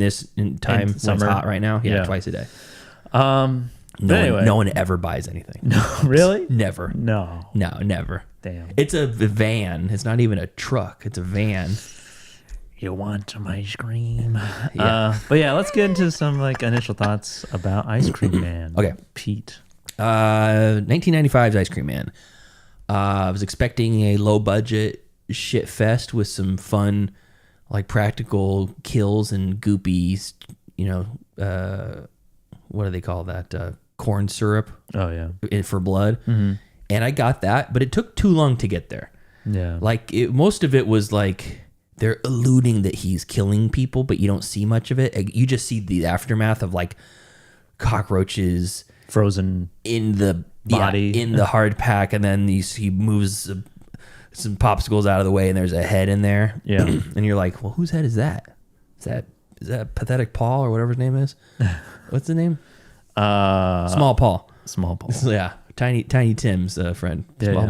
time when it's hot right now. Yeah, twice a day. No one ever buys anything. No, really? Never. No, never. Damn. It's a van. It's not even a truck. It's a van. You want some ice cream? Yeah. But yeah, let's get into some like initial thoughts about Ice Cream Man. Okay. Pete. 1995's Ice Cream Man. I was expecting a low budget shit fest with some fun, like practical kills and goopies. What do they call that? Corn syrup. Oh yeah. For blood. Mm-hmm. And I got that, but it took too long to get there. Yeah. Like most of it was like they're alluding that he's killing people, but you don't see much of it. You just see the aftermath of like cockroaches frozen in the body, in the hard pack, and then he moves some popsicles out of the way, and there's a head in there. Yeah, and you're like, well, whose head is that? Is that Pathetic Paul or whatever his name is? What's the name? Small Paul. Small Paul. Yeah. Tiny Tim's friend.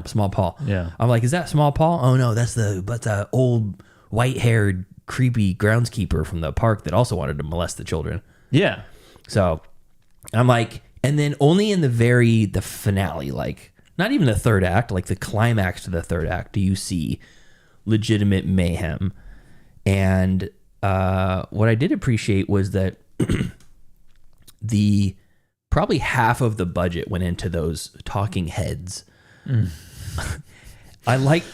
Small Paul. Yeah. I'm like, is that Small Paul? Oh no, that's the old white-haired creepy groundskeeper from the park that also wanted to molest the children. Yeah. So I'm like, and then only in the finale, like not even the third act, like the climax to the third act, do you see legitimate mayhem. And what I did appreciate was that probably half of the budget went into those talking heads. I liked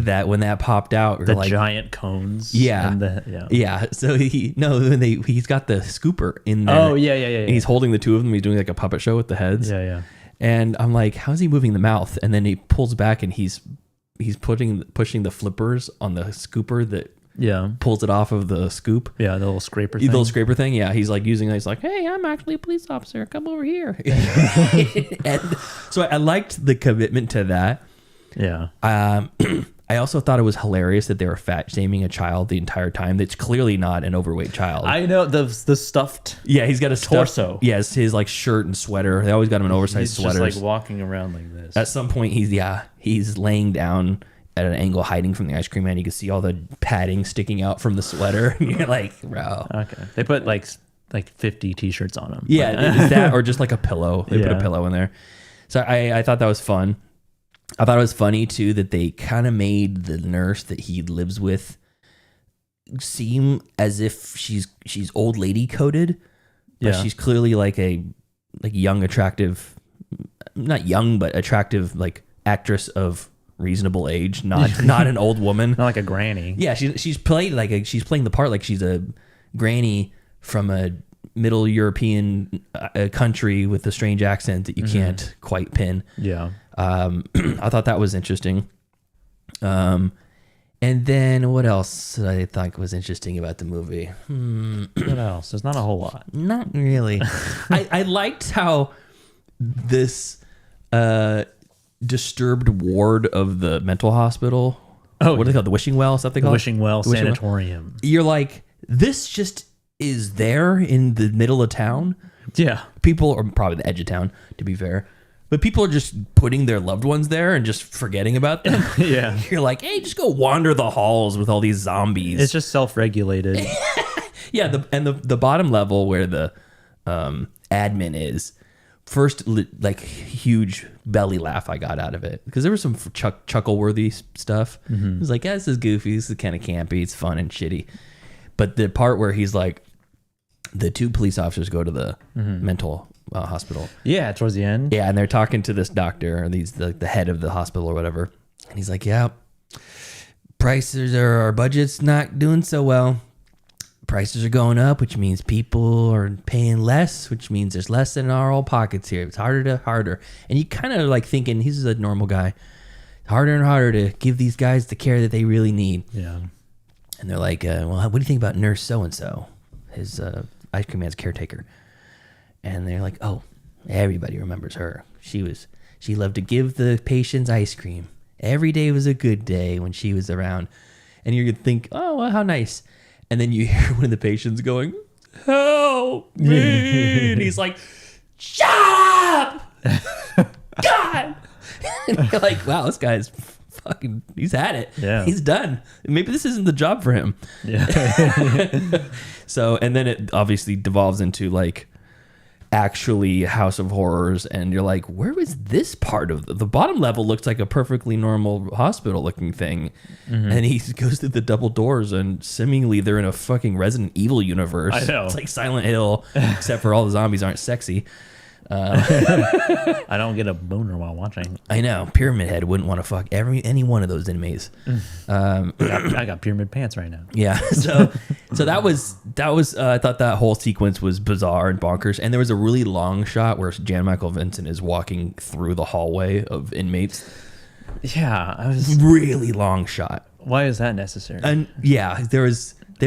that when that popped out. The giant cones. Yeah. And yeah. So he's got the scooper in there. Oh yeah. And he's holding the two of them. He's doing like a puppet show with the heads. Yeah. And I'm like, how's he moving the mouth? And then he pulls back and he's pushing the flippers on the scooper that pulls it off of the scoop. Yeah, the little scraper thing. The little scraper thing. Yeah, he's like he's like, hey, I'm actually a police officer. Come over here. And so I liked the commitment to that. Yeah. I also thought it was hilarious that they were fat shaming a child the entire time. That's clearly not an overweight child. I know the stuffed. Yeah, he's got a torso. Yes, his like shirt and sweater. They always got him in oversized sweaters. Just like walking around like this. At some point, he's laying down at an angle, hiding from the ice cream man. You can see all the padding sticking out from the sweater. And you're like, bro. Okay. They put like 50 t-shirts on him. Yeah, that or just like a pillow. They put a pillow in there. So I thought that was fun. I thought it was funny too that they kind of made the nurse that he lives with seem as if she's old lady coded, but she's clearly like a young, attractive, not young but attractive like actress of reasonable age, not an old woman, not like a granny. Yeah, she's playing the part like she's a granny from a middle European country with a strange accent that you can't quite pin. Yeah. I thought that was interesting. And then what else did I think was interesting about the movie? What else? There's not a whole lot. Not really. I liked how this disturbed ward of the mental hospital. Oh, what do they call it? The Wishing Well? Is that what they call it? Wishing Well Sanatorium. You're like, this just is there in the middle of town. Yeah. People are probably the edge of town, to be fair. But people are just putting their loved ones there and just forgetting about them. Yeah. You're like, hey, just go wander the halls with all these zombies. It's just self-regulated. Yeah. The bottom level where the admin is, first, like, huge belly laugh I got out of it. Because there was some chuckle-worthy stuff. It was like, yeah, this is goofy. This is kind of campy. It's fun and shitty. But the part where he's like, the two police officers go to the mental hospital. Yeah, towards the end. Yeah, and they're talking to this doctor, or the head of the hospital or whatever, and he's like, "Yeah, our budget's not doing so well. Prices are going up, which means people are paying less, which means there's less in our old pockets here. It's harder." And you kind of like thinking he's a normal guy. Harder and harder to give these guys the care that they really need. Yeah. And they're like, well, what do you think about Nurse So-and-so, his ice cream man's caretaker? And they're like, oh, everybody remembers her. She loved to give the patients ice cream. Every day was a good day when she was around. And you could think, oh, well, how nice. And then you hear one of the patients going, help me. And he's like, shut up! God! And you're like, wow, this guy's fucking, he's had it. Yeah. He's done. Maybe this isn't the job for him. Yeah. So, and then it obviously devolves into like actually House of Horrors. And you're like, where was this part of the bottom level? Looks like a perfectly normal hospital looking thing. Mm-hmm. And he goes through the double doors and seemingly they're in a fucking Resident Evil universe. I know. It's like Silent Hill, except for all the zombies aren't sexy. I don't get a boner while watching. I know. Pyramid Head wouldn't want to fuck any one of those inmates. I got pyramid pants right now. Yeah. So that was. I thought that whole sequence was bizarre and bonkers. And there was a really long shot where Jan Michael Vincent is walking through the hallway of inmates. Yeah, I was really long shot. Why is that necessary? And yeah, they're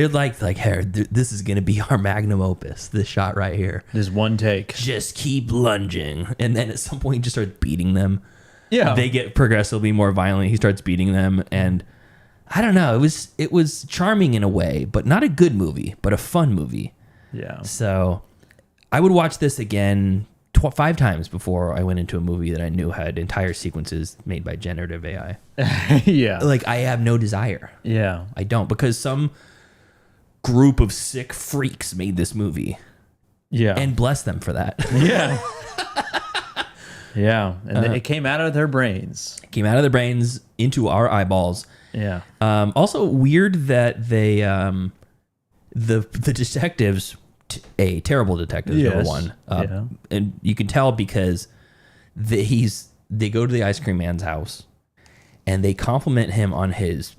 like, hey, this is going to be our magnum opus, this shot right here. There's one take. Just keep lunging. And then at some point, he just starts beating them. Yeah. They get progressively more violent. He starts beating them. And I don't know. It was charming in a way, but not a good movie, but a fun movie. Yeah. So I would watch this again 5 times before I went into a movie that I knew had entire sequences made by generative AI. Yeah. Like, I have no desire. Yeah. I don't, because some group of sick freaks made this movie. Yeah. And bless them for that. Yeah. Yeah. And it came out of their brains. It came out of their brains into our eyeballs. Yeah. Also weird that they the detectives, terrible detectives, yes. number one. And you can tell because they go to the ice cream man's house and they compliment him on his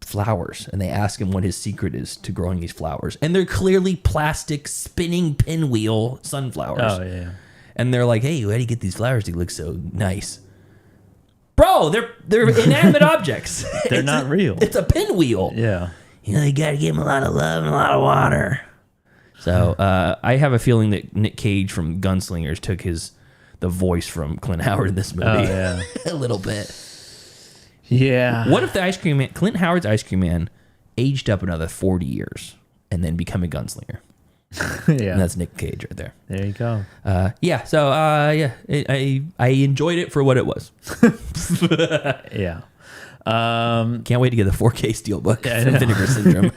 flowers, and they ask him what his secret is to growing these flowers, and they're clearly plastic spinning pinwheel sunflowers. Oh yeah. And they're like, hey, why do you get these flowers to look so nice? Bro, they're inanimate objects. They're not real. It's a pinwheel. Yeah. You know, you got to give them a lot of love and a lot of water. So I have a feeling that Nick Cage from Gunslingers took the voice from Clint Howard in this movie. Oh, yeah. A little bit. Yeah. What if the ice cream man, Clint Howard's ice cream man, aged up another 40 years and then become a gunslinger? Yeah. And that's Nick Cage right there. There you go. Yeah. So I enjoyed it for what it was. Yeah. Can't wait to get the 4K steelbook from Vinegar Syndrome.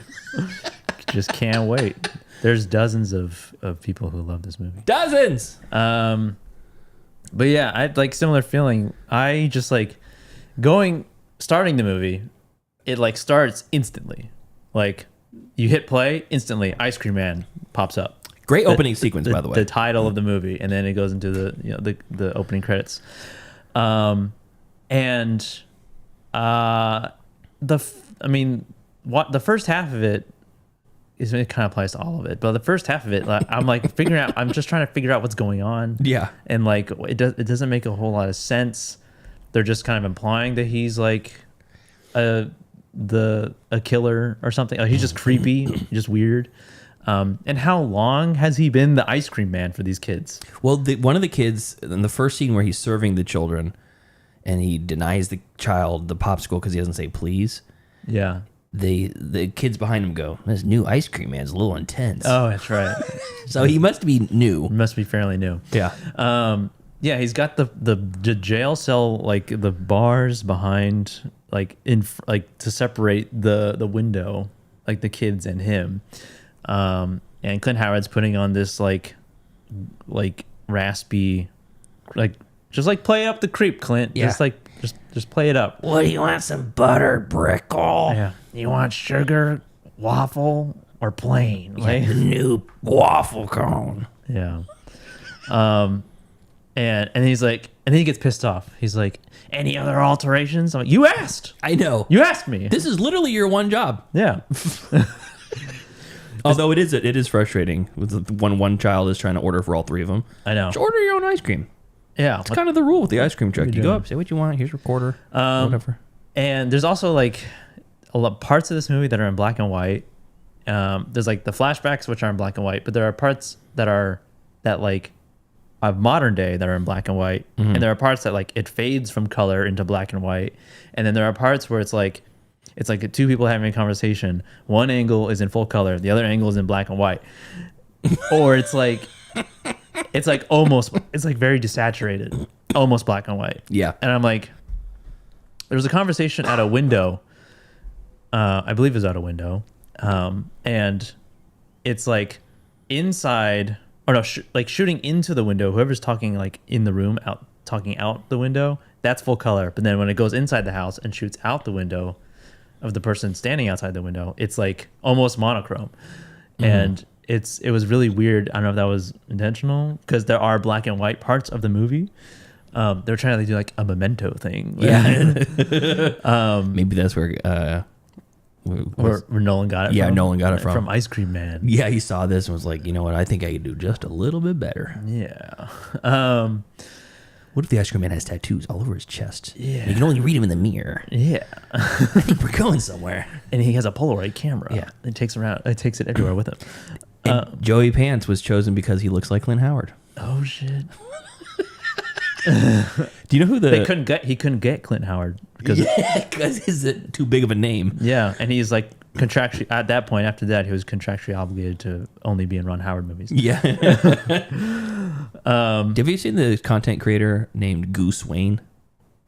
Just can't wait. There's dozens of people who love this movie. Dozens. But yeah, I had like similar feeling. I just like starting the movie, it like starts instantly. Like you hit play instantly, Ice Cream Man pops up. Great opening sequence, by the way. The title of the movie, and then it goes into the opening credits. The first half of it it kind of applies to all of it, but the first half of it, like, I'm just trying to figure out what's going on. Yeah, and like it doesn't make a whole lot of sense. They're just kind of implying that he's like a killer or something. Like, he's just creepy, just weird. And how long has he been the ice cream man for these kids? Well, one of the kids in the first scene where he's serving the children, and he denies the child the popsicle because he doesn't say please. Yeah. The kids behind him go, this new ice cream man's a little intense. Oh, that's right. So he must be new. He must be fairly new. Yeah. Yeah, he's got the jail cell, like the bars behind, like to separate the window, like the kids and him. And Clint Howard's putting on this like raspy, like just like play up the creep, Clint. Yeah. Just play it up. What do you want? Some butter brickle? Yeah. You want sugar, waffle, or plain? Like the new waffle cone. Yeah. And he's like, and then he gets pissed off. He's like, any other alterations? I'm like, you asked. I know. You asked me. This is literally your one job. Yeah. Although it is frustrating when one child is trying to order for all three of them. I know. Just order your own ice cream. Yeah. It's kind of the rule with the ice cream truck. You go up, say what you want. Here's your quarter. Whatever. And there's also like a lot parts of this movie that are in black and white. There's like the flashbacks, which are in black and white, but there are parts that like of modern day that are in black and white. Mm-hmm. And there are parts that like it fades from color into black and white. And then there are parts where it's like two people having a conversation. One angle is in full color. The other angle is in black and white. Or it's like very desaturated, almost black and white. Yeah. And I'm like, there was a conversation at a window. I believe it was out a window. And it's like inside, or no, like shooting into the window. Whoever's talking like in the room, talking out the window, that's full color. But then when it goes inside the house and shoots out the window of the person standing outside the window, it's like almost monochrome. Mm-hmm. And it was really weird. I don't know if that was intentional, because there are black and white parts of the movie. They're trying to do like a Memento thing. Yeah. Maybe that's where Nolan got it. Yeah, Nolan got it from Ice Cream Man. Yeah, he saw this and was like, you know what? I think I could do just a little bit better. Yeah. What if the Ice Cream Man has tattoos all over his chest? Yeah. You can only read him in the mirror. Yeah. I think we're going somewhere. And he has a Polaroid camera. Yeah. It takes it everywhere with him. And Joey Pants was chosen because he looks like Clint Howard. Oh shit. Do you know who he couldn't get Clint Howard because he's too big of a name. Yeah, and he's like contractually at that point. After that, he was contractually obligated to only be in Ron Howard movies. Yeah. Have you seen the content creator named Goose Wayne?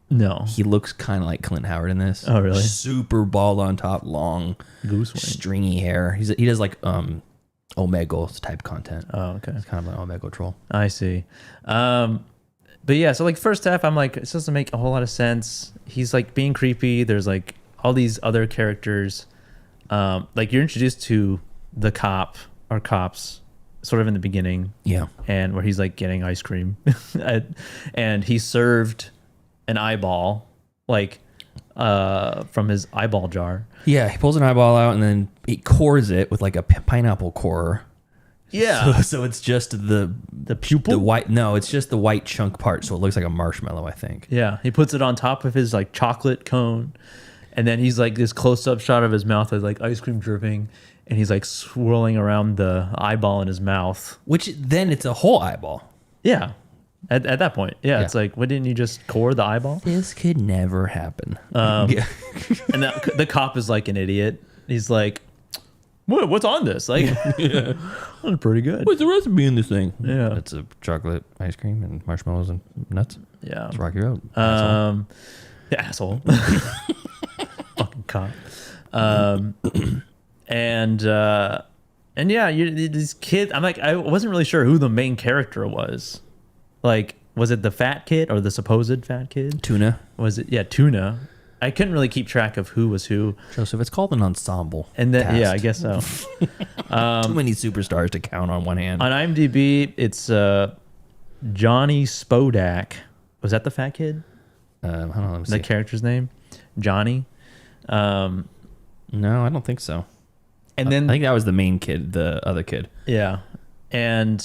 No. He looks kind of like Clint Howard in this. Oh, really? Super bald on top, long, Goose Wayne, stringy hair. He does like Omegle type content. Oh, okay. It's kind of like Omegle troll. I see. But yeah, so like first half, I'm like, it doesn't make a whole lot of sense. He's like being creepy. There's like all these other characters. Like you're introduced to the cops sort of in the beginning. Yeah. And where he's like getting ice cream and he served an eyeball like from his eyeball jar. Yeah. He pulls an eyeball out and then he cores it with like a pineapple corer. Yeah. So it's just the pupil? The white. No, it's just the white chunk part. So it looks like a marshmallow, I think. Yeah. He puts it on top of his like chocolate cone. And then he's like this close up shot of his mouth with like ice cream dripping. And he's like swirling around the eyeball in his mouth. Which then it's a whole eyeball. Yeah. At that point. Yeah. It's like, why didn't you just core the eyeball? This could never happen. Yeah. And the cop is like an idiot. He's like, what's on this? Like, yeah. That's pretty good. What's the recipe in this thing? Yeah. It's a chocolate ice cream and marshmallows and nuts. Yeah. It's Rocky Road. The asshole. Fucking cop. And yeah, these kids, I'm like, I wasn't really sure who the main character was. Like, was it the fat kid or the supposed fat kid? Tuna. Was it? Yeah, Tuna. I couldn't really keep track of who was who. Joseph, it's called an ensemble. And then, yeah, I guess so. Too many superstars to count on one hand. On IMDb, it's Johnny Spodak. Was that the fat kid? Hold on, let me see. The character's name? Johnny? No, I don't think so. And then I think that was the main kid, the other kid. Yeah. And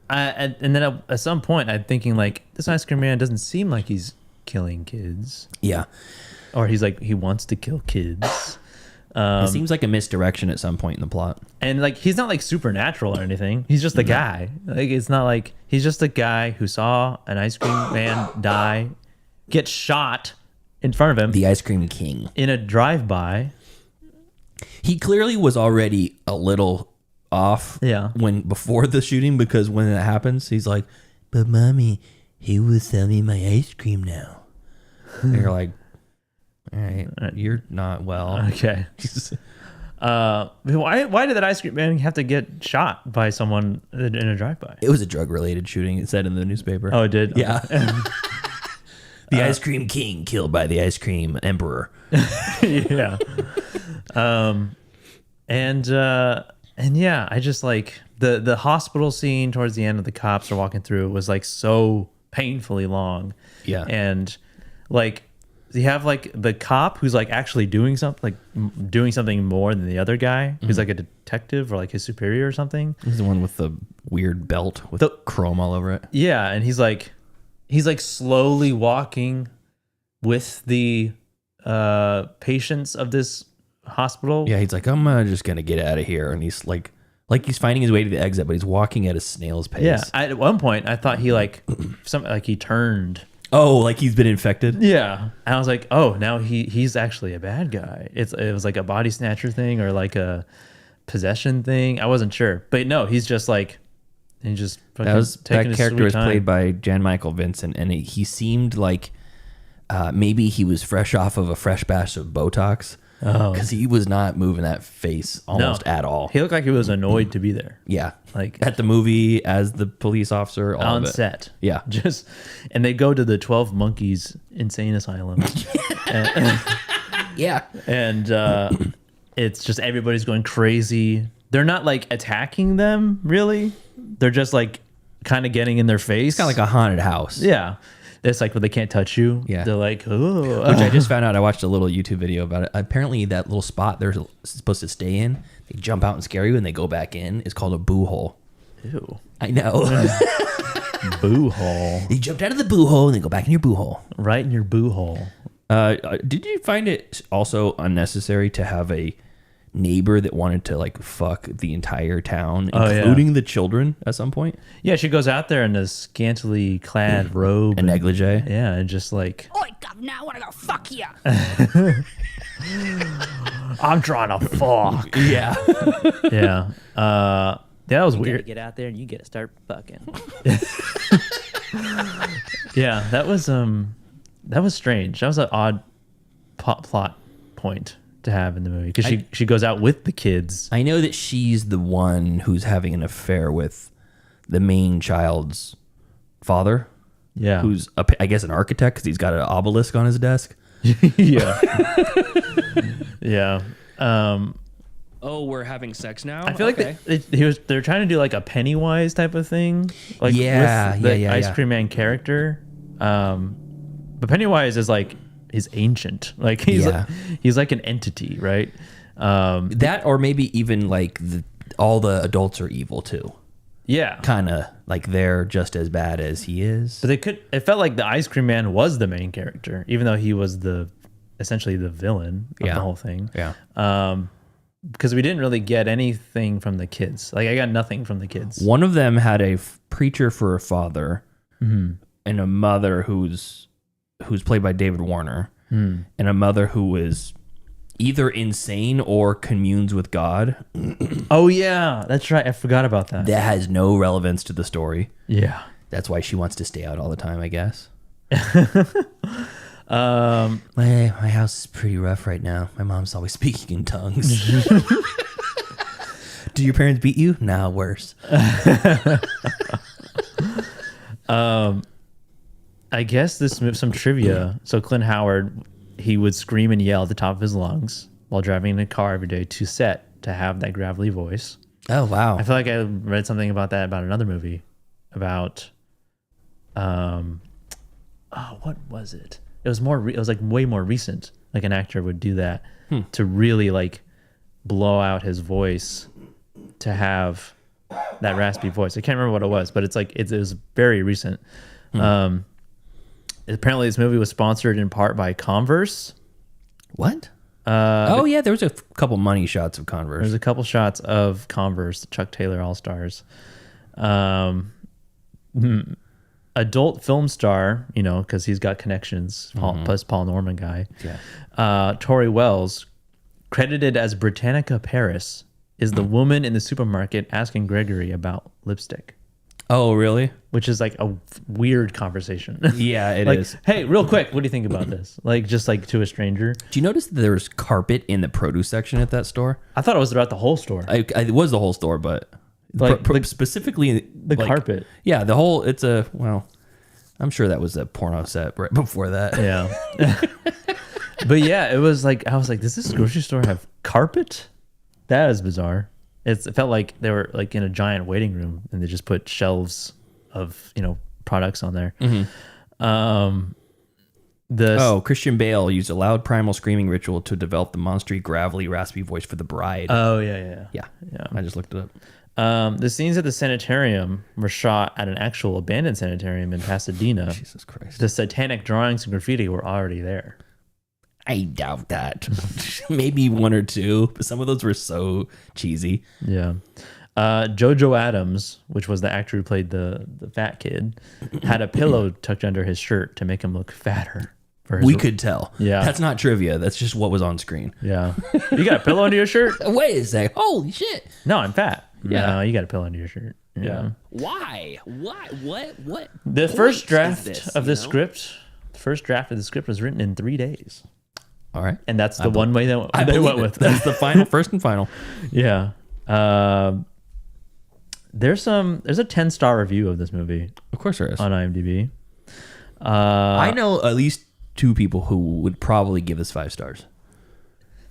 then at some point, I'm thinking, like, this ice cream man doesn't seem like he's killing kids. Yeah. Or he's like, he wants to kill kids. It seems like a misdirection at some point in the plot. And like, he's not like supernatural or anything. He's just a guy. Like, it's not like he's just a guy who saw an ice cream man die, get shot in front of him. The ice cream king. In a drive-by. He clearly was already a little off. Yeah. Before the shooting, because when it happens, he's like, "But mommy, he will sell me my ice cream now." And you're like, all right, you're not well. Okay. Why did that ice cream man have to get shot by someone in a drive-by? It was a drug-related shooting. It said in the newspaper. Oh, it did? Yeah. The ice cream king killed by the ice cream emperor. Yeah. And And yeah, I just like the hospital scene towards the end of the cops are walking through was like so painfully long. Yeah. And like you have like the cop who's like actually doing something more than the other guy who's like a detective or like his superior or something. He's the one with the weird belt with chrome all over it. Yeah, and he's like slowly walking with the patients of this hospital. Yeah, he's like, I'm just gonna get out of here, and he's like he's finding his way to the exit, but he's walking at a snail's pace. Yeah, at one point I thought he like he turned. Oh, like he's been infected. Yeah, and I was like, oh, now he's actually a bad guy. It was like a body snatcher thing or like a possession thing. I wasn't sure, but no, he's just like that character was played by Jan Michael Vincent, and he seemed like maybe he was fresh off of a fresh batch of Botox. Oh, because he was not moving that face almost at all. He looked like he was annoyed to be there. Yeah, like at the movie as the police officer all on of it. Set. Yeah, and they go to the 12 Monkeys insane asylum. Yeah, and it's just everybody's going crazy. They're not like attacking them really. They're just like kind of getting in their face. It's kind of like a haunted house. Yeah. It's like when they can't touch you. Yeah. They're like, oh. Which I just found out. I watched a little YouTube video about it. Apparently that little spot they're supposed to stay in, they jump out and scare you and they go back in, is called a boo hole. Ew. I know. Boo hole. You jumped out of the boo hole and then go back in your boo hole. Right in your boo hole. Did you find it also unnecessary to have a neighbor that wanted to like fuck the entire town, including the children at some point? Yeah, she goes out there in a scantily clad robe. A negligee. Yeah, and just like... Oi, governor, I want to go fuck you. I'm trying to fuck. Yeah. Yeah. That was weird. Get out there and you get to start fucking. Yeah, that was strange. That was an odd plot point to have in the movie because she goes out with the kids. I know that she's the one who's having an affair with the main child's father. Yeah, who's I guess an architect because he's got an obelisk on his desk. Yeah. Yeah. Oh, we're having sex now? I feel like they're trying to do like a Pennywise type of thing. Like with the Ice Cream Man character. But Pennywise is like ancient. Like he's like an entity, right? That or maybe even like all the adults are evil too. Yeah. Kind of like they're just as bad as he is. But it felt like the Ice Cream Man was the main character, even though he was essentially the villain of the whole thing. Yeah. Because we didn't really get anything from the kids. Like I got nothing from the kids. One of them had a preacher for a father, and a mother who's played by David Warner, and a mother who is either insane or communes with God. Oh yeah, that's right. I forgot about that. That has no relevance to the story. Yeah, that's why she wants to stay out all the time, I guess. My house is pretty rough right now. My mom's always speaking in tongues. Do your parents beat you? No, worse. I guess some trivia. So Clint Howard, he would scream and yell at the top of his lungs while driving in a car every day to set to have that gravelly voice. Oh wow! I feel like I read something about that about another movie about what was it? It was it was like way more recent. Like an actor would do that to really like blow out his voice to have that raspy voice. I can't remember what it was, but it's like it was very recent. Apparently, this movie was sponsored in part by Converse. What? Oh yeah, there was a couple money shots of Converse. There's a couple shots of Converse, the Chuck Taylor All Stars. Adult film star, because he's got connections, plus Paul Norman guy. Yeah. Tori Wells, credited as Britannica Paris, is the woman in the supermarket asking Gregory about lipstick. Oh, really? Which is like a weird conversation. Yeah, it is. Hey, real quick, what do you think about this? Like, just like to a stranger. Do you notice that there's carpet in the produce section at that store? I thought it was throughout the whole store. It was the whole store, but specifically the carpet. Yeah, the whole. I'm sure that was a porno set right before that. Yeah. But yeah, it was like I was like, does this grocery store have carpet? That is bizarre. It felt like they were like in a giant waiting room, and they just put shelves of products on there. Christian Bale used a loud primal screaming ritual to develop the monstery, gravelly, raspy voice for the bride. Oh yeah. I just looked it up. The scenes at the sanitarium were shot at an actual abandoned sanitarium in Pasadena. Jesus Christ. The satanic drawings and graffiti were already there. I doubt that. Maybe one or two, but some of those were so cheesy. Yeah. Jojo Adams, which was the actor who played the fat kid, had a pillow tucked under his shirt to make him look fatter. We could tell. Yeah. That's not trivia. That's just what was on screen. Yeah. You got a pillow under your shirt? Wait a sec. Holy shit. No, I'm fat. Yeah. No, you got a pillow under your shirt. Yeah. Why? What? The first draft of the script was written in 3 days. All right. And that's the one way that they went with. That's the first and final. Yeah. There's a 10-star review of this movie. Of course there is. On IMDb. I know at least 2 people who would probably give this 5 stars.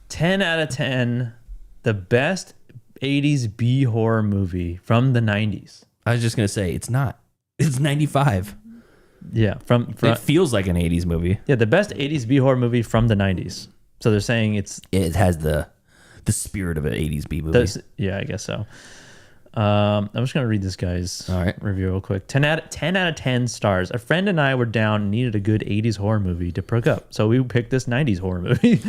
10 out of 10. The best 80s B horror movie from the 90s. I was just going to say, it's not. It's 95. Yeah. It feels like an 80s movie. Yeah, the best 80s B horror movie from the 90s. So they're saying it has the spirit of an 80s B movie. Yeah, I guess so. I'm just going to read this guy's review real quick. 10 out of 10 stars. A friend and I were down and needed a good 80s horror movie to perk up. So we picked this 90s horror movie.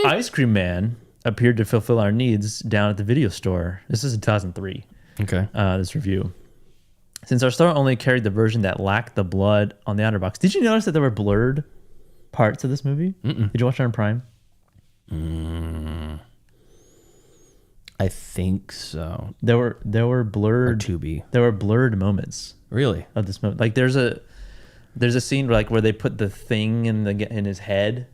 Ice Cream Man appeared to fulfill our needs down at the video store. This is in 2003. Okay. This review. Since our store only carried the version that lacked the blood on the outer box. Did you notice that there were blurred parts of this movie? Mm-mm. Did you watch it on Prime? I think so. There were blurred. Or Tubi. There were blurred moments. Really? Of this movie. Like there's a scene where they put the thing in his head.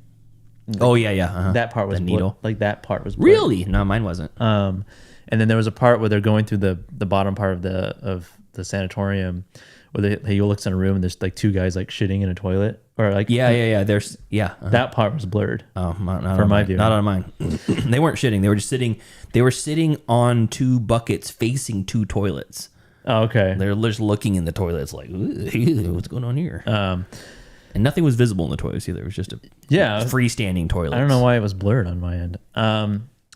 Oh yeah. Uh-huh. That part was the needle. That part was blurred. Really? No, mine wasn't. And then there was a part where they're going through the bottom part of the sanatorium, where he looks in a room and there's like 2 guys like shitting in a toilet, or like There's that part was blurred. Oh, not for on my view. Not on mine. They weren't shitting. They were just sitting. They were sitting on 2 buckets facing 2 toilets. Oh, okay. They're just looking in the toilets like, what's going on here? And nothing was visible in the toilets either. It was just a freestanding toilet. I don't know why it was blurred on my end.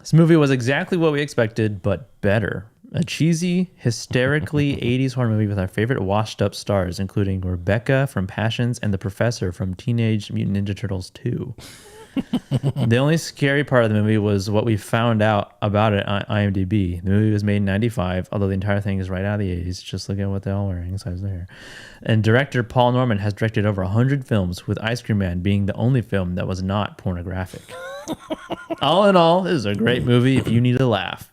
This movie was exactly what we expected, but better. A cheesy, hysterically 80s horror movie with our favorite washed-up stars, including Rebecca from Passions and the Professor from Teenage Mutant Ninja Turtles 2. The only scary part of the movie was what we found out about it on IMDb. The movie was made in 95, although the entire thing is right out of the 80s. Just look at what they're all wearing besides their hair. And director Paul Norman has directed over 100 films, with Ice Cream Man being the only film that was not pornographic. All in all, this is a great movie. If you need a laugh,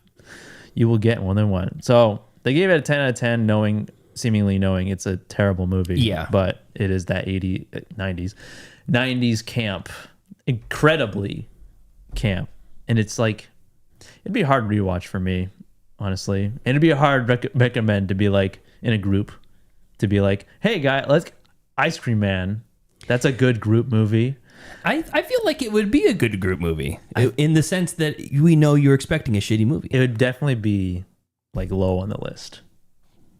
you will get more than one. So they gave it a 10 out of 10, seemingly knowing it's a terrible movie. Yeah. But it is that 90s camp. Incredibly camp. And it's like, it'd be a hard rewatch for me, honestly. And it'd be a hard recommend to be like in a group, to be like, hey guy, let's Ice Cream Man. That's a good group movie. I feel like it would be a good group movie in the sense that we know you're expecting a shitty movie. It would definitely be like low on the list.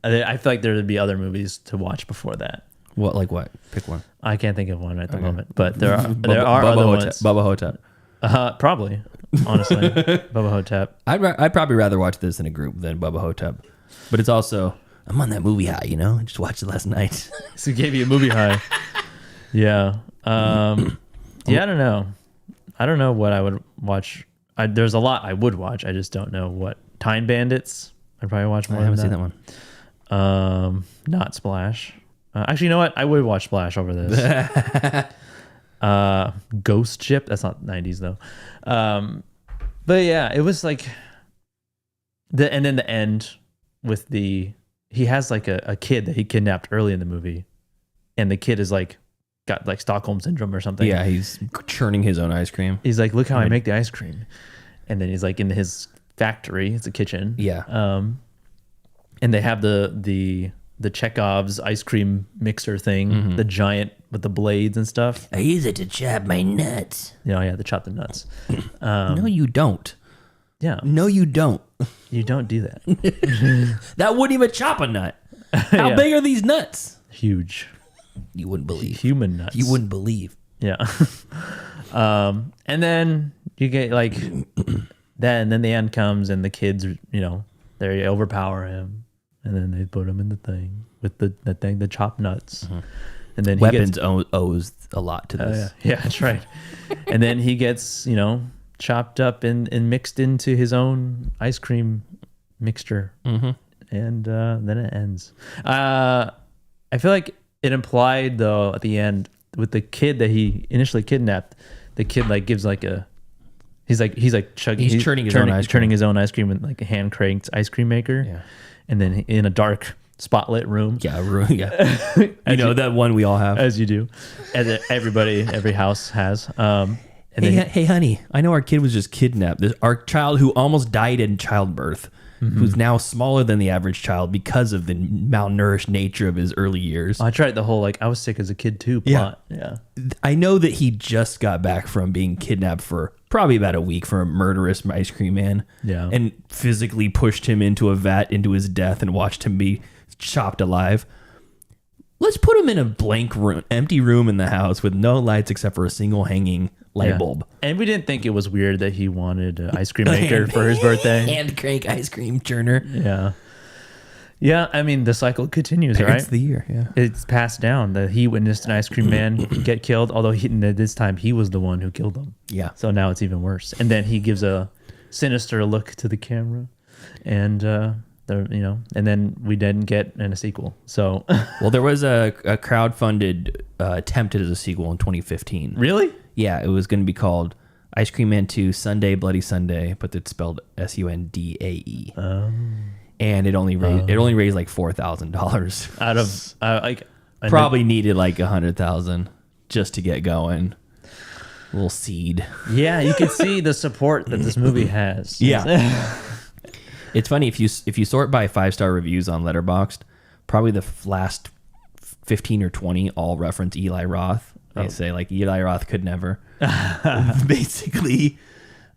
I feel like there would be other movies to watch before that. What? Like what? Pick one. I can't think of one at the moment, but there are other ones. Bubba Hotep. Probably, honestly, Bubba Hotep. I'd probably rather watch this in a group than Bubba Hotep, but it's also I'm on that movie high, I just watched it last night. So it gave you a movie high. Yeah. Yeah, I don't know what I would watch. There's a lot I would watch. I just don't know what. Time Bandits. I'd probably watch more. I haven't seen that one. Not Splash. Actually, you know what? I would watch Splash over this. Ghost Ship. That's not 90s though. But yeah, it was like and then the end with he has like a kid that he kidnapped early in the movie, and the kid is like got like Stockholm syndrome or something. Yeah, he's churning his own ice cream. He's like, look how I make the ice cream, and then he's like in his factory. It's a kitchen. Yeah. And they have the Chekhov's ice cream mixer thing, the giant with the blades and stuff. I use it to chop my nuts. Yeah, to chop the nuts. No, you don't. Yeah. No, you don't. You don't do that. That wouldn't even chop a nut. How big are these nuts? Huge. You wouldn't believe. Human nuts. You wouldn't believe. Yeah. And then you get like, then the end comes and the kids, they overpower him, and then they put him in the thing with the chopped nuts. Mm-hmm. And then Weapons owes a lot to this. Yeah, that's right. And then he gets, chopped up and mixed into his own ice cream mixture. Mm-hmm. And then it ends. I feel like it implied though at the end with the kid that he initially kidnapped, the kid like gives like a he's churning his own ice cream with like a hand cranked ice cream maker. Yeah. And then in a dark spotlit room. Yeah, that one we all have. As you do. As every house has. And hey, honey, I know our kid was just kidnapped. Our child who almost died in childbirth, who's now smaller than the average child because of the malnourished nature of his early years. I tried the whole I was sick as a kid too plot. Yeah. I know that he just got back from being kidnapped for probably about a week for a murderous ice cream man. Yeah. And physically pushed him into a vat into his death and watched him be chopped alive. Let's put him in a blank room, empty room in the house with no lights except for a single hanging light bulb. And we didn't think it was weird that he wanted an ice cream maker for his birthday. Hand crank ice cream churner. Yeah. Yeah, I mean, the cycle continues, Parents right? of the year, yeah. It's passed down that he witnessed an ice cream man get killed, although this time he was the one who killed him. Yeah. So now it's even worse. And then he gives a sinister look to the camera, and and then we didn't get a sequel. So, well, there was a crowdfunded attempt as a sequel in 2015. Really? Yeah, it was going to be called Ice Cream Man 2 Sunday Bloody Sunday, but it's spelled Sundae. And it only raised like $4,000 out of probably needed like $100,000 just to get going. A little seed. Yeah, you can see the support that this movie has. Yeah. It's funny if you sort by 5-star reviews on Letterboxd, probably the last 15 or 20 all reference Eli Roth. They say like Eli Roth could never. Basically.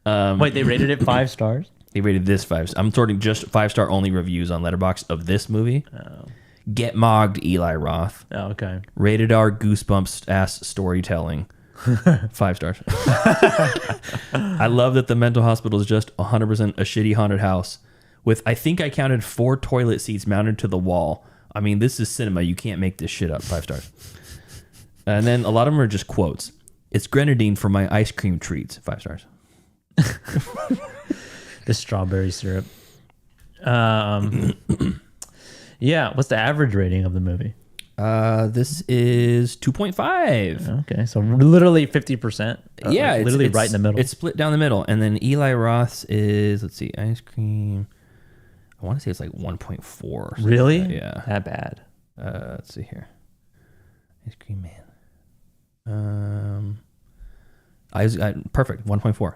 Wait, they rated it 5 stars? They rated this 5. I'm sorting just 5-star only reviews on Letterboxd of this movie. Oh. Get mogged Eli Roth. Oh, okay. Rated R Goosebumps ass storytelling. 5 stars. I love that the mental hospital is just 100% a shitty haunted house with, I think I counted 4 toilet seats mounted to the wall. I mean, this is cinema. You can't make this shit up. 5 stars. And then a lot of them are just quotes. It's grenadine for my ice cream treats. 5 stars. The strawberry syrup. Yeah. What's the average rating of the movie? This is 2.5. Okay, so literally 50%. Yeah, like literally right in the middle. It's split down the middle, and then Eli Roth's is, let's see, ice cream. I want to say it's like 1.4. Really? Like that. Yeah, that bad. Let's see here. Ice cream man. Perfect. 1.4.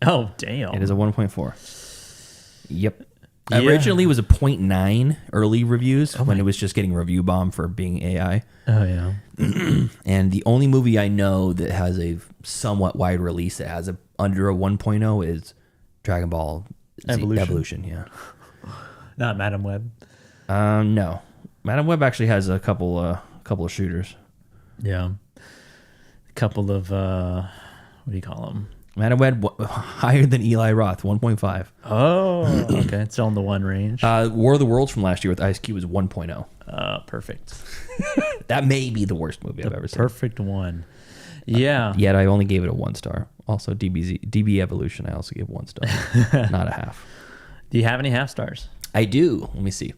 Oh damn! It is a 1.4. Yep. Yeah. Originally, it was a 0.9 early reviews when it was just getting review bomb for being AI. Oh, yeah. And the only movie I know that has a somewhat wide release that has under a 1.0 is Dragon Ball Evolution. Yeah. Not Madam Web. No. Madam Web actually has a couple of shooters. Yeah. A couple of, what do you call them? Madam Web higher than Eli Roth, 1.5. Oh, okay. It's still in the 1 range. War of the Worlds from last year with Ice Cube was 1.0. Perfect. That may be the worst movie I've ever seen. Perfect one. Yeah. Yet I only gave it a 1 star. Also, DB Evolution, I also gave 1 star, not a half. Do you have any half stars? I do. Let me see.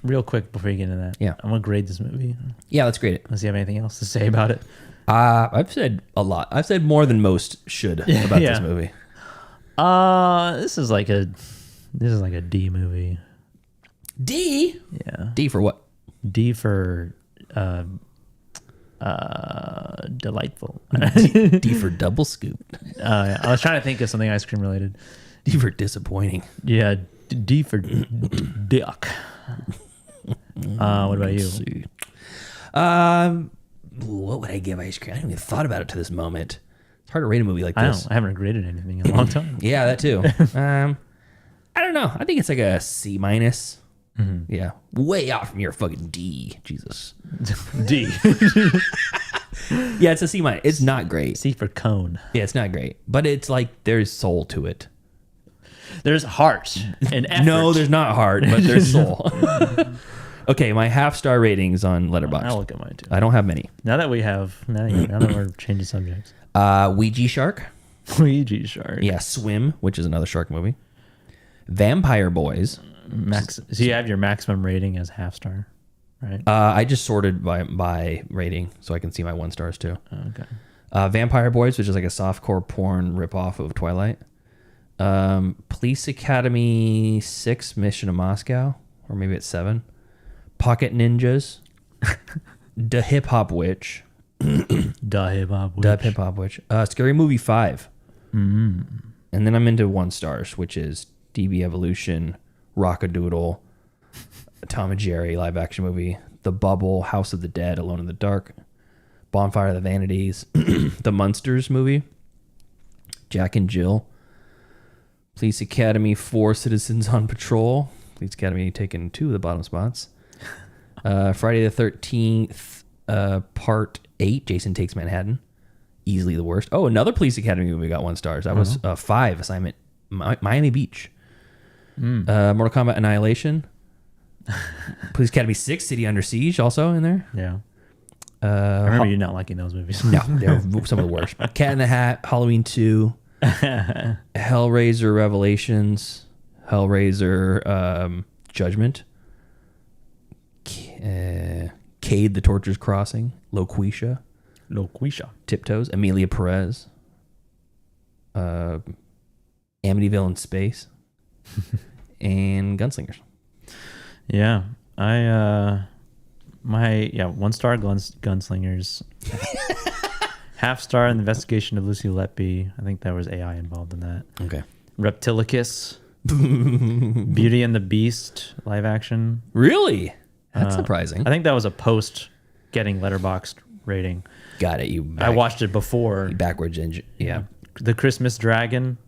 Real quick before you get into that. Yeah. I'm going to grade this movie. Yeah, let's grade it. Unless you have anything else to say about it. I've said a lot. I've said more than most should about this movie. This is like a D movie. D? Yeah. D for what? D for delightful. D for double scoop. Yeah. I was trying to think of something ice cream related. D for disappointing. Yeah. D for dick. What about you? What would I give ice cream? I haven't even thought about it to this moment. It's hard to rate a movie like I this. I haven't graded anything in a long time. Yeah, that too. I don't know. I think it's like a C-. Yeah, way out from your fucking D. Jesus. D. Yeah, it's a C-. It's not great. C for cone. Yeah, it's not great, but it's like there's soul to it. There's heart and effort. No, there's not heart, but there's soul. Okay, my half-star ratings on Letterboxd. I'll look at mine too. I don't have many. Now that we're changing subjects. Ouija Shark. Ouija Shark. Yeah, Swim, which is another shark movie. Vampire Boys. So you have your maximum rating as half star, right? I just sorted by rating so I can see my 1 stars too. Okay. Vampire Boys, which is like a softcore porn ripoff of Twilight. Police Academy 6, Mission to Moscow, or maybe it's 7. Pocket Ninjas. The Hip Hop Witch. The Hip Hop Witch. Scary Movie 5. And then I'm into 1 stars, which is DB Evolution, Rockadoodle, Tom and Jerry live action movie, The Bubble, House of the Dead, Alone in the Dark, Bonfire of the Vanities, The Munsters movie, Jack and Jill, Police Academy 4, Citizens on Patrol, Police Academy taking 2 of the bottom spots, Friday the 13th, Part 8, Jason Takes Manhattan, easily the worst. Oh, another Police Academy movie got 1 stars. That was 5, Assignment Miami Beach. Mortal Kombat Annihilation. Police Academy 6, City Under Siege, also in there. Yeah. I remember you not liking those movies. No, they're some of the worst. Cat in the Hat, Halloween 2, Hellraiser Revelations, Hellraiser Judgment, Cade the Torture's Crossing, Loquisha, Tiptoes, Amelia Perez, Amityville in Space, and Gunslingers. Yeah, 1 star Gunslingers. Half star in the Investigation of Lucy Letby. I think there was AI involved in that. Okay. Reptilicus. Beauty and the Beast live action. Really? That's surprising. I think that was a post getting Letterboxd rating. Got it. I watched it before. You backwards engine. Yeah. The Christmas Dragon.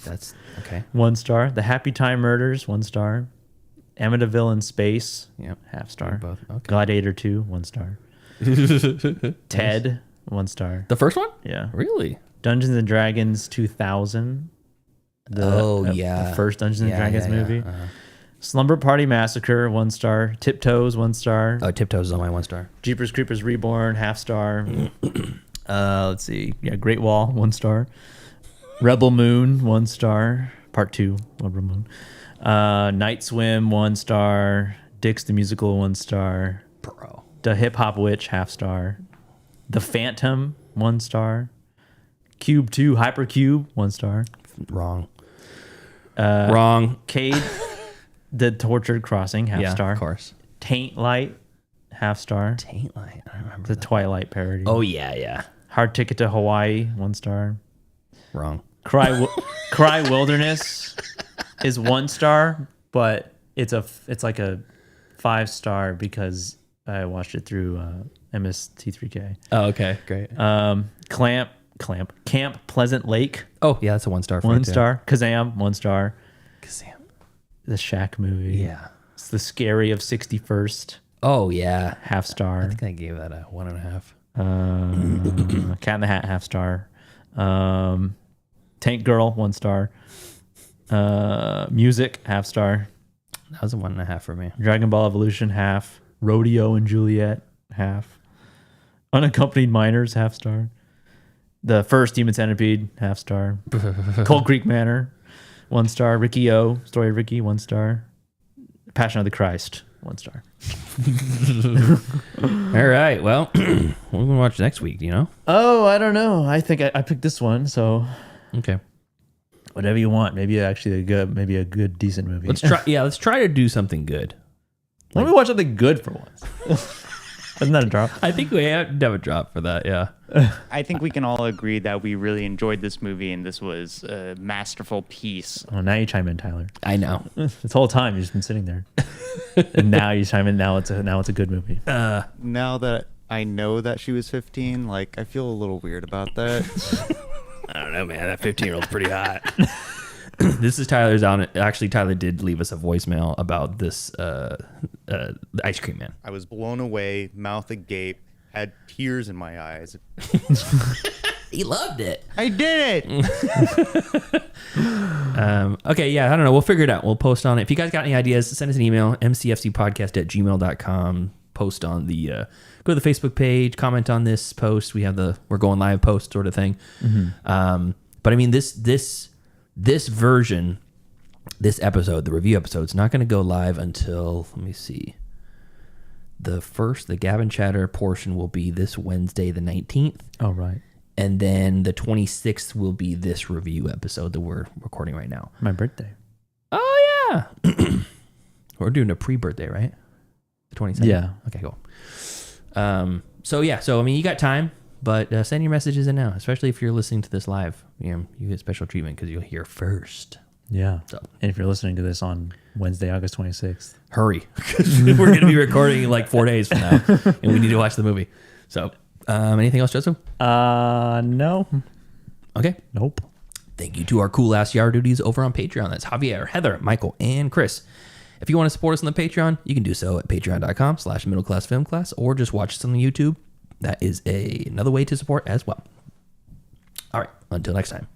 That's okay. 1 star. The Happy Time Murders. 1 star. Amityville in Space. Yep. Half star. Both. Okay. Gladiator 2. 1 star. Ted. 1 star. The first one? Yeah. Really? Dungeons and Dragons 2000. The first Dungeons and Dragons movie. Uh-huh. Slumber Party Massacre, 1 star. Tiptoes, 1 star. Oh, Tiptoes is on my 1 star. Jeepers Creepers Reborn, half star. Let's see. Yeah, Great Wall, 1 star. Rebel Moon, 1 star. Part 2, Rebel Moon. Night Swim, 1 star. Dix the Musical, 1 star. Bro. The Hip Hop Witch, half star. The Phantom, 1 star. Cube 2, Hypercube, 1 star. Wrong. Wrong. Cade, The Tortured Crossing, half star. Of course. Taint Light, half star. Taint Light, I remember the Twilight parody. Oh yeah. Hard Ticket to Hawaii, 1 star. Wrong. Cry Wilderness is 1 star, but it's like a 5 star because I watched it through MST3K. Oh, okay, great. Camp Pleasant Lake. Oh yeah, that's a 1 star. 1 star. Kazam, 1 star. Kazam. The Shack movie. Yeah. It's the Scary of 61st. Oh yeah, half star. I think I gave that a 1.5. Cat in the Hat, half star. Tank Girl, 1 star. Music, half star. That was a 1.5 for me. Dragon Ball Evolution, half. Rodeo and Juliet, half. Unaccompanied Minors, half star. The first Demon Centipede, half star. Cold Creek Manor, 1 star. Ricky O, Story of Ricky, 1 star. Passion of the Christ, 1 star. All right. Well, what are we gonna watch next week? Do you know? Oh, I don't know. I think I picked this one. So okay, whatever you want. Maybe a good decent movie. Let's try. Yeah, let's try to do something good. Why don't we watch something good for once? Isn't that a drop? I think we have to have a drop for that. Yeah. I think we can all agree that we really enjoyed this movie and this was a masterful piece. Oh, now you chime in, Tyler. I know. This whole time you've just been sitting there, and now you chime in. Now it's a good movie. Now that I know that she was 15. Like, I feel a little weird about that. I don't know, man. That 15-year-old's pretty hot. This is Tyler's on it. Actually, Tyler did leave us a voicemail about this the ice cream man. I was blown away, mouth agape, had tears in my eyes. He loved it. I did it. Okay, yeah, I don't know. We'll figure it out. We'll post on it. If you guys got any ideas, send us an email, mcfcpodcast@gmail.com. Post on the, go to the Facebook page, comment on this post. We have the We're Going Live post sort of thing. Mm-hmm. But I mean, this version, this episode, the review episode, is not going to go live until, let me see. The Gavin Chatter portion will be this Wednesday, the 19th. Oh, right. And then the 26th will be this review episode that we're recording right now. My birthday. Oh, yeah. We're doing a pre-birthday, right? The 27th? Yeah. Okay, cool. So, I mean, you got time, but send your messages in now, especially if you're listening to this live. You get special treatment because you'll hear first. Yeah. So, and if you're listening to this on Wednesday, August 26th. Hurry. We're going to be recording in like 4 days from now, and we need to watch the movie. So... anything else, Joseph? No. Okay. Nope. Thank you to our cool ass yard duties over on Patreon. That's Javier, Heather, Michael, and Chris. If you want to support us on the Patreon, you can do so at patreon.com/middleclassfilmclass or just watch us on the YouTube. That is another way to support as well. All right. Until next time.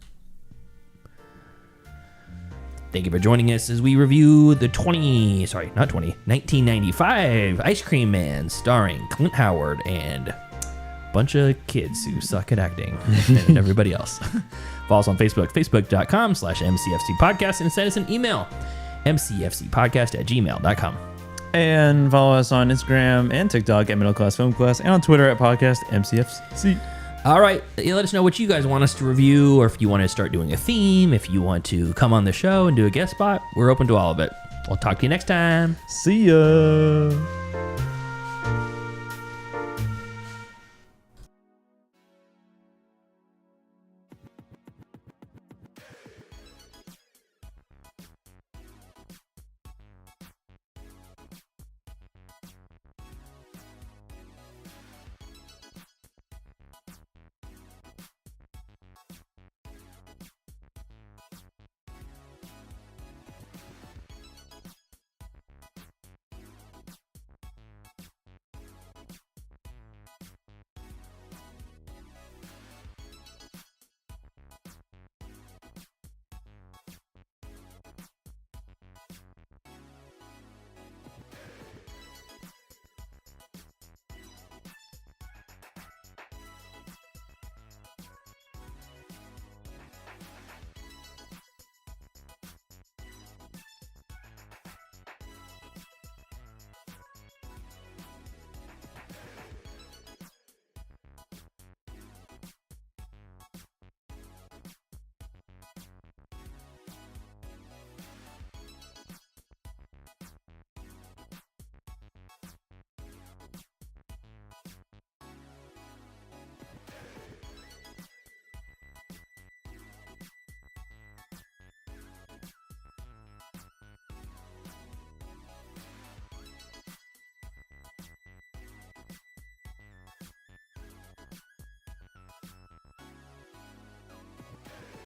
Thank you for joining us as we review the 1995 Ice Cream Man starring Clint Howard and bunch of kids who suck at acting and everybody else. Follow us on Facebook, facebook.com/MCFC podcast, and send us an email, mcfcpodcast@gmail.com. And follow us on Instagram and TikTok at Middle Class Film Class and on Twitter at podcast MCFC. All right. Let us know what you guys want us to review, or if you want to start doing a theme, if you want to come on the show and do a guest spot. We're open to all of it. We'll talk to you next time. See ya.